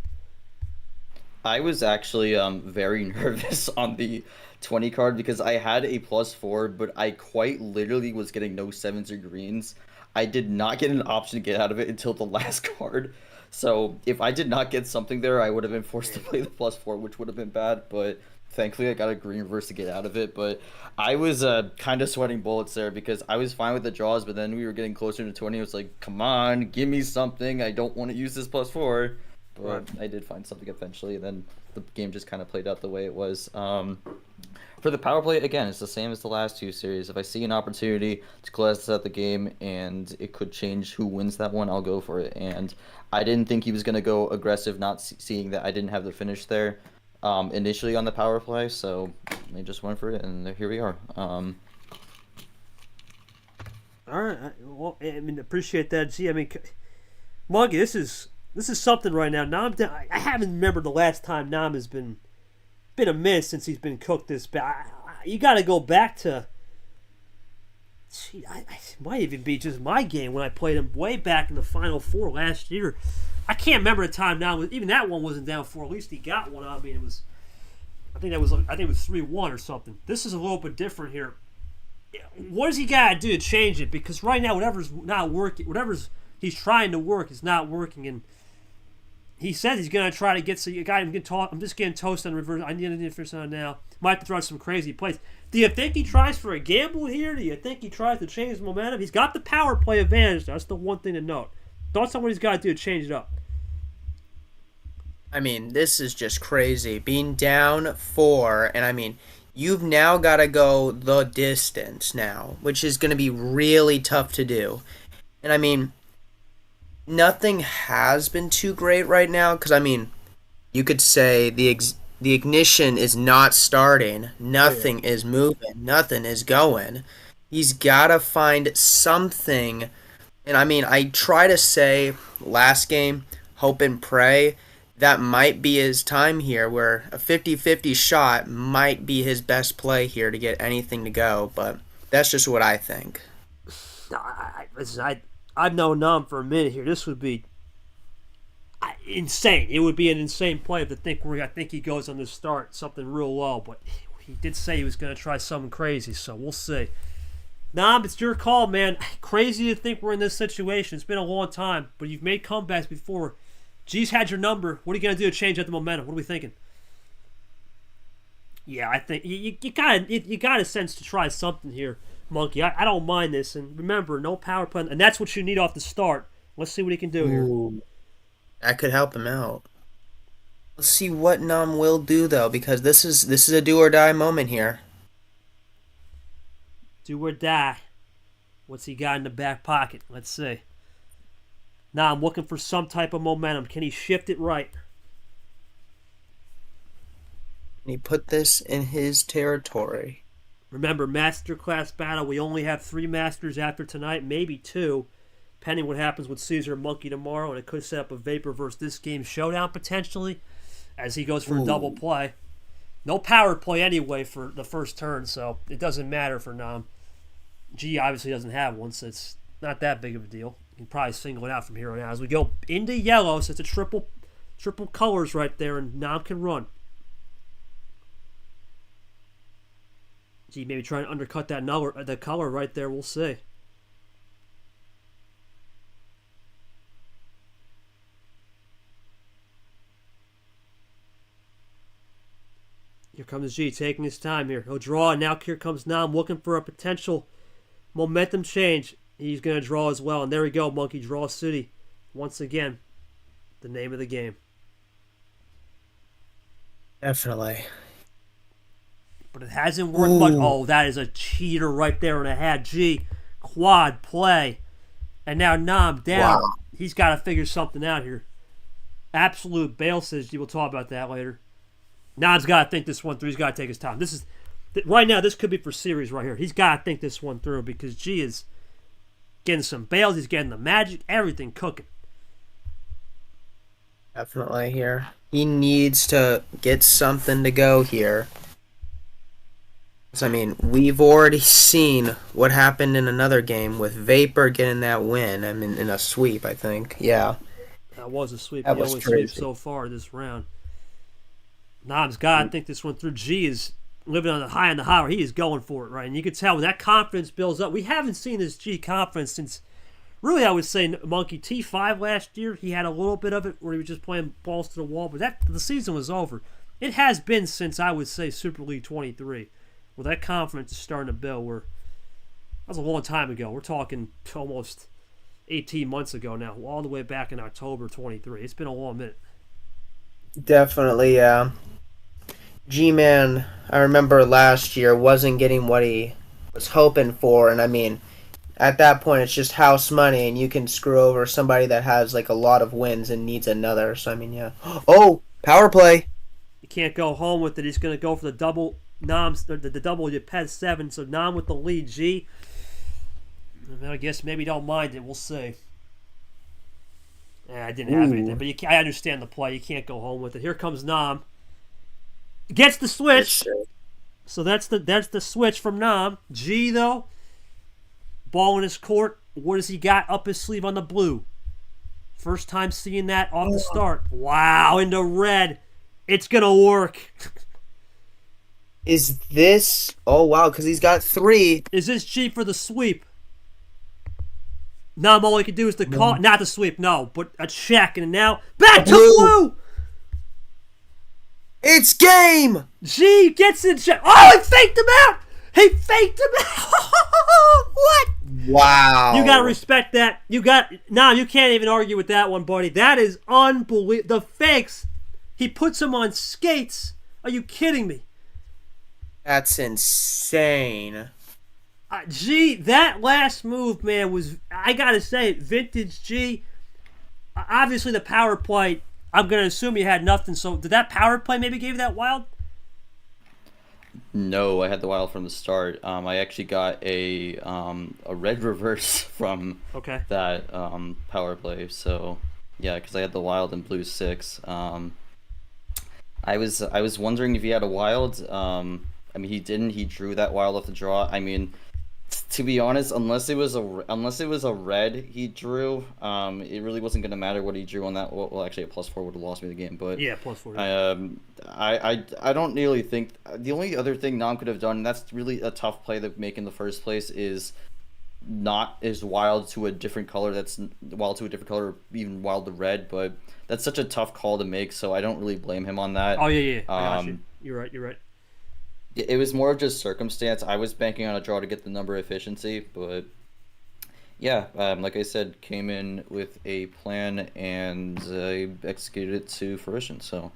I was actually very nervous on the 20 card because I had a +4, but I quite literally was getting no 7s or greens. I did not get an option to get out of it until the last card. So if I did not get something there, I would have been forced to play the +4, which would have been bad. But thankfully, I got a green reverse to get out of it. But I was kind of sweating bullets there because I was fine with the draws, but then we were getting closer to 20. It was like, come on, give me something. I don't want to use this +4. But I did find something eventually, and then the game just kind of played out the way it was. For the power play, again, it's the same as the last 2 series. If I see an opportunity to close out the game and it could change who wins that one, I'll go for it. And I didn't think he was going to go aggressive, not seeing that I didn't have the finish there initially on the power play. So I just went for it, and here we are. All right. Well, I mean, appreciate that. Gee, I mean, Muggy, this is something right now. Nam, I haven't remembered the last time Nam has been a minute since he's been cooked this bad. You got to go back to. Gee, I might even be just my game when I played him way back in the Final Four last year. I can't remember a time now. Even that one wasn't down 4. At least he got one. I mean, it was. I think it was 3-1 or something. This is a little bit different here. What does he got to do to change it? Because right now, whatever's not working, whatever's he's trying to work is not working, and he says he's going to try to get some guy. I'm just getting toast on reverse. I need to finish on now. Might have to throw some crazy plays. Do you think he tries for a gamble here? Do you think he tries to change the momentum? He's got the power play advantage. That's the one thing to note. Thoughts on what he's got to do to change it up? I mean, this is just crazy. Being down 4, and I mean, you've now got to go the distance now, which is going to be really tough to do. And I mean, nothing has been too great right now, because I mean, you could say the ignition is not starting. Nothing is moving. Nothing is going. He's got to find something. And I mean, I try to say last game, hope and pray. That might be his time here, where a 50-50 shot might be his best play here to get anything to go. But that's just what I think. I've known Nam for a minute here. This would be... insane. It would be an insane play to think where I think he goes on the start, something real low. But he did say he was going to try something crazy, so we'll see. Nam, it's your call, man. Crazy to think we're in this situation. It's been a long time, but you've made comebacks before. G's had your number. What are you going to do to change up the momentum? What are we thinking? Yeah, I think you got a sense to try something here, Monkey. I don't mind this. And remember, no power play. And that's what you need off the start. Let's see what he can do here. Ooh, that could help him out. Let's see what Nam will do, though, because this is a do-or-die moment here. Do or die. What's he got in the back pocket? Let's see. Now I'm looking for some type of momentum. Can he shift it right? And he put this in his territory. Remember, masterclass battle. We only have 3 masters after tonight, maybe 2, depending what happens with Caesar and Monkey tomorrow, and it could set up a Vapor versus this game showdown potentially, as he goes for a double play. No power play anyway for the first turn, so it doesn't matter for Nam. G obviously doesn't have one, so it's not that big of a deal. You can probably single it out from here on out. As we go into yellow, so it's a triple colors right there, and Nam can run. G maybe trying to undercut the color right there. We'll see. Here comes G taking his time here. He'll draw, and now here comes Nam looking for a potential momentum change. He's going to draw as well. And there we go, Monkey. Draw City. Once again, the name of the game. Definitely. But it hasn't worked much. Oh, that is a cheater right there and a hat. G, quad play. And now Nam down. Wow. He's got to figure something out here. Absolute bail, says G. We'll talk about that later. Nam's got to think this one through. He's got to take his time. Right now, this could be for series right here. He's got to think this one through because G is getting some bails. He's getting the magic. Everything cooking. Definitely here. He needs to get something to go here. I mean, we've already seen what happened in another game with Vapor getting that win. I mean, in a sweep, I think. Yeah. That was a sweep. That the was only crazy. sweep so far this round. Nam's got to think this one through. G is living on the high and the high. He is going for it, right? And you can tell when that confidence builds up. We haven't seen this G confidence since, really, I would say, Monkey T5 last year. He had a little bit of it where he was just playing balls to the wall, but the season was over. It has been since, I would say, Super League 23, where that confidence is starting to build. That was a long time ago. We're talking almost 18 months ago now, all the way back in October 23. It's been a long minute. Definitely, yeah. Gman, I remember last year, wasn't getting what he was hoping for, and I mean, at that point, it's just house money, and you can screw over somebody that has like a lot of wins and needs another. So I mean, yeah. Oh, power play. You can't go home with it. He's going to go for the double. Nam's the double. You pet 7, so Nam with the lead. G. I guess maybe don't mind it. We'll see. I didn't have anything, but I understand the play. You can't go home with it. Here comes Nam. Gets the switch. So that's the switch from Nam. G, though, ball in his court. What does he got up his sleeve on the blue? First time seeing that off the start. Wow, into red. It's going to work. Is this... Oh, wow, because he's got 3. Is this G for the sweep? Nam, all he can do is to call... Not the sweep, no, but a check. And now, back to blue! It's game! G gets it. Oh, he faked him out! He faked him out! What? Wow. You got to respect that. You can't even argue with that one, buddy. That is unbelievable. The fakes. He puts him on skates. Are you kidding me? That's insane. G, that last move, man, was, I got to say, vintage G. Obviously, the power play, I'm going to assume you had nothing. So, did that power play maybe give you that wild? No, I had the wild from the start. I actually got a red reverse from that power play. So, yeah, because I had the wild in blue 6. I was wondering if he had a wild. I mean, he didn't. He drew that wild off the draw. I mean, To be honest, unless it was a red he drew, it really wasn't gonna matter what he drew on that. Well, actually, a +4 would have lost me the game, but Yeah, +4. I don't really think the only other thing Nam could have done, and that's really a tough play to make in the first place, is not is wild to a different color. That's wild to a different color, even wild to red. But that's such a tough call to make, so I don't really blame him on that. Oh yeah, I got you. You're right. You're right. It was more of just circumstance. I was banking on a draw to get the number efficiency, but yeah, like I said, came in with a plan and executed it to fruition. So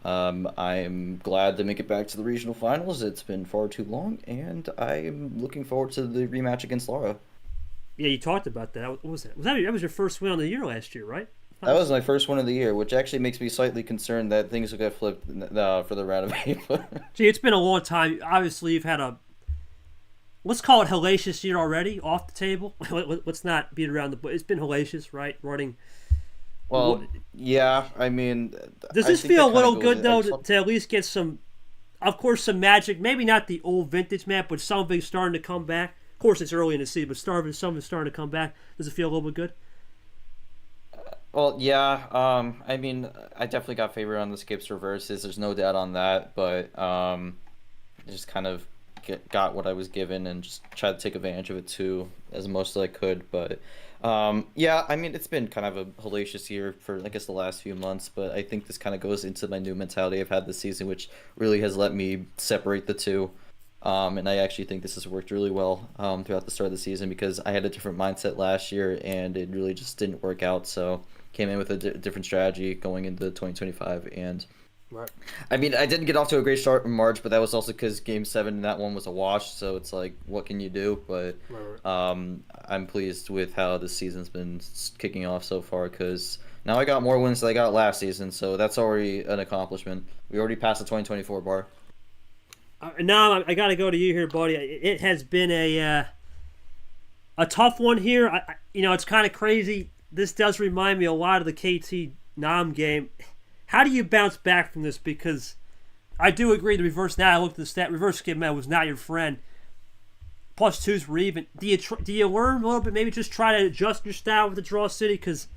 I'm glad to make it back to the regional finals. It's been far too long, and I'm looking forward to the rematch against Laura. Yeah, you talked about that. What was that? That was your first win on the year last year, right? That was my first one of the year, which actually makes me slightly concerned that things will get flipped for the round of April. Gee, it's been a long time. Obviously, you've had a, let's call it hellacious year already, off the table. Let's not beat around the bush. It's been hellacious, right? Running. Well, yeah, I mean... Does this feel a little good, though, to at least get some, of course, some magic? Maybe not the old vintage map, but something starting to come back. Of course, it's early in the season, but something starting to come back. Does it feel a little bit good? Well, yeah. I mean, I definitely got favored on the skips reverses. There's no doubt on that, but I just kind of got what I was given and just tried to take advantage of it too as most as I could. But yeah, I mean, it's been kind of a hellacious year for I guess the last few months, but I think this kind of goes into my new mentality I've had this season, which really has let me separate the two. And I actually think this has worked really well throughout the start of the season because I had a different mindset last year and it really just didn't work out. So came in with a different strategy going into 2025. And right. I mean, I didn't get off to a great start in March, but that was also because Game 7 in that one was a wash. So it's like, what can you do? But I'm pleased with how the season's been kicking off so far because now I got more wins than I got last season. So that's already an accomplishment. We already passed the 2024 bar. Now I got to go to you here, buddy. It has been a tough one here. It's kind of crazy. This does remind me a lot of the KT Nam game. How do you bounce back from this? Because I do agree the reverse. Now I looked at the stat. Reverse skip man was not your friend. +2s were even. Do you learn a little bit? Maybe just try to adjust your style with the draw city because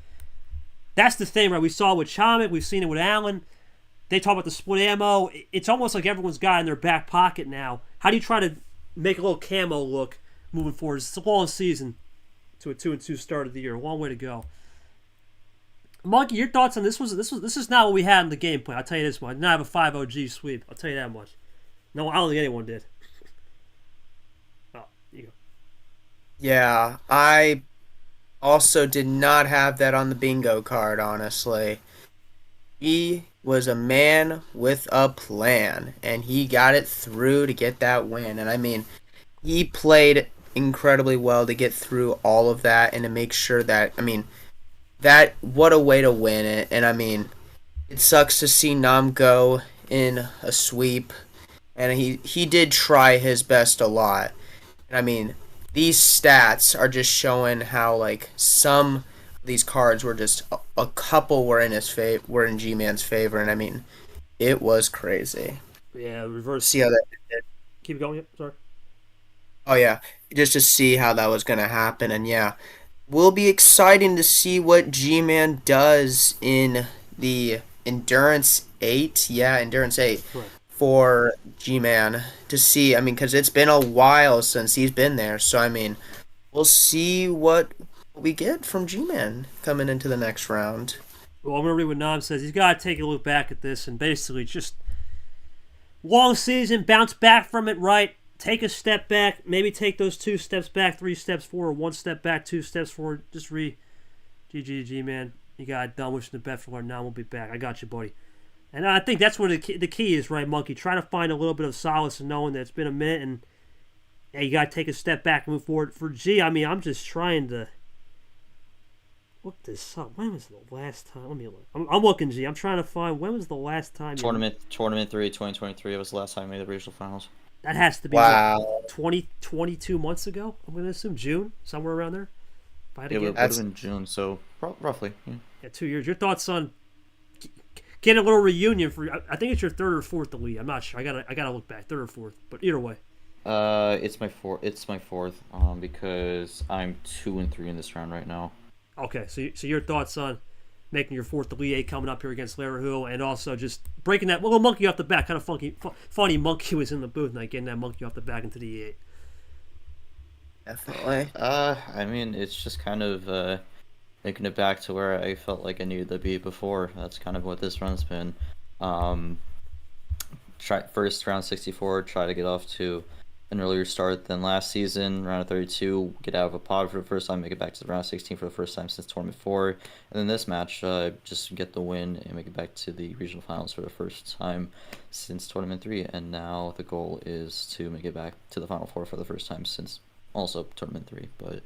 that's the thing, right? We saw it with Chamek. We've seen it with Allen. They talk about the split ammo. It's almost like everyone's got it in their back pocket now. How do you try to make a little camo look moving forward? It's a long season to a 2-2 start of the year. A long way to go. Monkey, your thoughts on this? This is not what we had in the game plan. I'll tell you this much. I did not have a 5-0G sweep. I'll tell you that much. No, I don't think anyone did. Oh, you go. Yeah, I also did not have that on the bingo card, honestly. He was a man with a plan, and he got it through to get that win. And I mean, he played incredibly well to get through all of that and to make sure that, what a way to win it. And I mean, it sucks to see Nam go in a sweep, and he did try his best a lot. And I mean, these stats are just showing how some these cards were just a couple were in Gman's favor, and I mean, it was crazy. Yeah, reverse. See how that did. Keep going. Yep, sorry. Oh yeah, just to see how that was gonna happen, and yeah, will be exciting to see what Gman does in the Endurance 8. Yeah, Endurance 8 Right. for Gman to see. I mean, because it's been a while since he's been there, so I mean, we'll see what we get from Gman coming into the next round. Well, I'm going to read what Nam says. He's got to take a look back at this and basically just long season, bounce back from it, right? Take a step back, maybe take those 2 steps back, 3 steps forward, 1 step back, 2 steps forward. Just GG, man. You got it done. Wishing the best for our Nam. We'll be back. I got you, buddy. And I think that's where the key is, right, Monkey? Try to find a little bit of solace in knowing that it's been a minute and you got to take a step back and move forward. For G, I mean, I'm just trying to look this up. When was the last time? Let me look. I'm looking, G. I'm trying to find when was the last time. Tournament 3 2023 was the last time we made the regional finals. That has to be wow. 22 months ago. I'm going to assume June, somewhere around there. It would have been June, so roughly. Yeah, 2 years. Your thoughts on getting a little reunion for? I think it's your 3rd or 4th elite. I'm not sure. I gotta look back. 3rd or 4th, but either way. It's my fourth. Because I'm 2-3 in this round right now. Okay, so your thoughts on making your fourth Elite Eight coming up here against Larahoo, and also just breaking that little monkey off the back, kind of funny monkey was in the booth, and getting that monkey off the back into the E8. Definitely. I mean, it's just kind of making it back to where I felt like I needed to be before. That's kind of what this run's been. First round 64, try to get off to an earlier start than last season. Round of 32, get out of a pod for the first time, make it back to the round of 16 for the first time since Tournament 4. And then this match, just get the win and make it back to the regional finals for the first time since Tournament 3. And now the goal is to make it back to the Final Four for the first time since also Tournament 3. But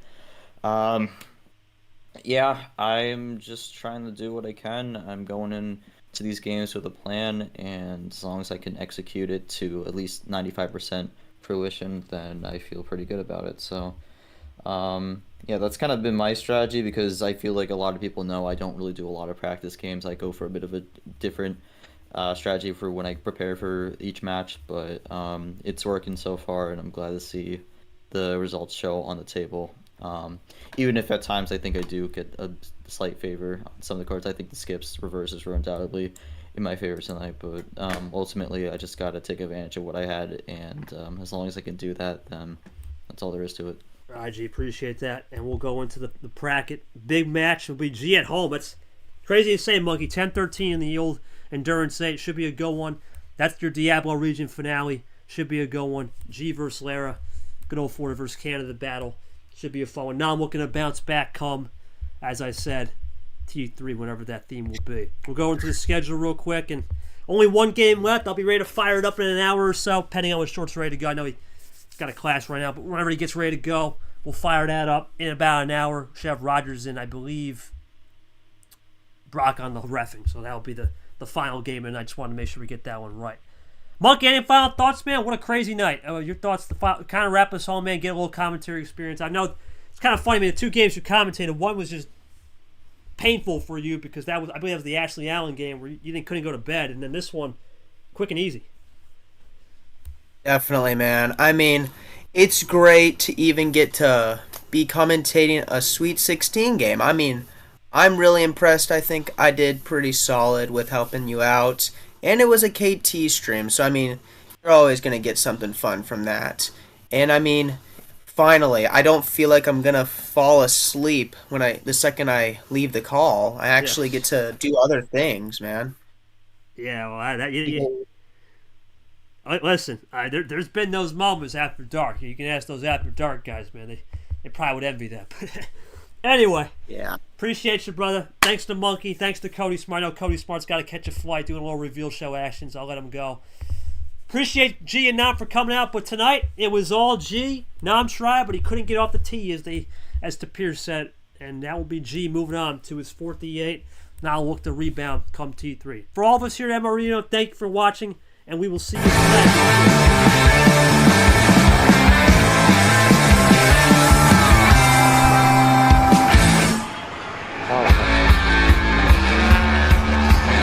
yeah, I'm just trying to do what I can. I'm going in to these games with a plan, and as long as I can execute it to at least 95% fruition, then I feel pretty good about it. So yeah, that's kind of been my strategy, because I feel like a lot of people know I don't really do a lot of practice games. I go for a bit of a different strategy for when I prepare for each match, but it's working so far, and I'm glad to see the results show on the table. Even if at times I think I do get a slight favor on some of the cards. I think the skips reverses were undoubtedly in my favor tonight, but ultimately I just got to take advantage of what I had, and as long as I can do that, then that's all there is to it. IG, appreciate that, and we'll go into the bracket. Big match will be G at home. It's crazy to say, Monkey. 10-13 in the old Endurance 8. Should be a good one. That's your Diablo region finale. Should be a good one. G versus Lara. Good old Florida versus Canada battle. Should be a fun one. Now I'm looking to bounce back come, as I said, T3, whatever that theme will be. We'll go into the schedule real quick, and only one game left. I'll be ready to fire it up in an hour or so, depending on when Short's ready to go. I know he's got a class right now, but whenever he gets ready to go, we'll fire that up in about an hour. Should have Rogers and I believe Brock on the reffing, so that'll be the final game, and I just want to make sure we get that one right. Monkey, any final thoughts, man? What a crazy night. Your thoughts to kind of wrap us home, man, get a little commentary experience. I know it's kind of funny, man, the two games you commentated, one was just painful for you because I believe that was the Ashley Allen game where you couldn't go to bed, and then this one, quick and easy. Definitely, man. I mean, it's great to even get to be commentating a Sweet 16 game. I mean, I'm really impressed. I think I did pretty solid with helping you out. And it was a KT stream, so I mean, you're always going to get something fun from that. And I mean, finally, I don't feel like I'm going to fall asleep the second I leave the call. I actually get to do other things, man. Yeah, well, listen, there's been those moments after dark. You can ask those after dark guys, man. They probably would envy that. Anyway, yeah, appreciate you, brother. Thanks to Monkey. Thanks to Cody Smart. I know Cody Smart's got to catch a flight, doing a little reveal show actions. I'll let him go. Appreciate G and Nam for coming out, but tonight it was all G. Nam tried, but he couldn't get off the tee, as Tapir said, and that will be G moving on to his fourth E8. Now look to rebound come T3. For all of us here at Marino, thank you for watching, and we will see you next time.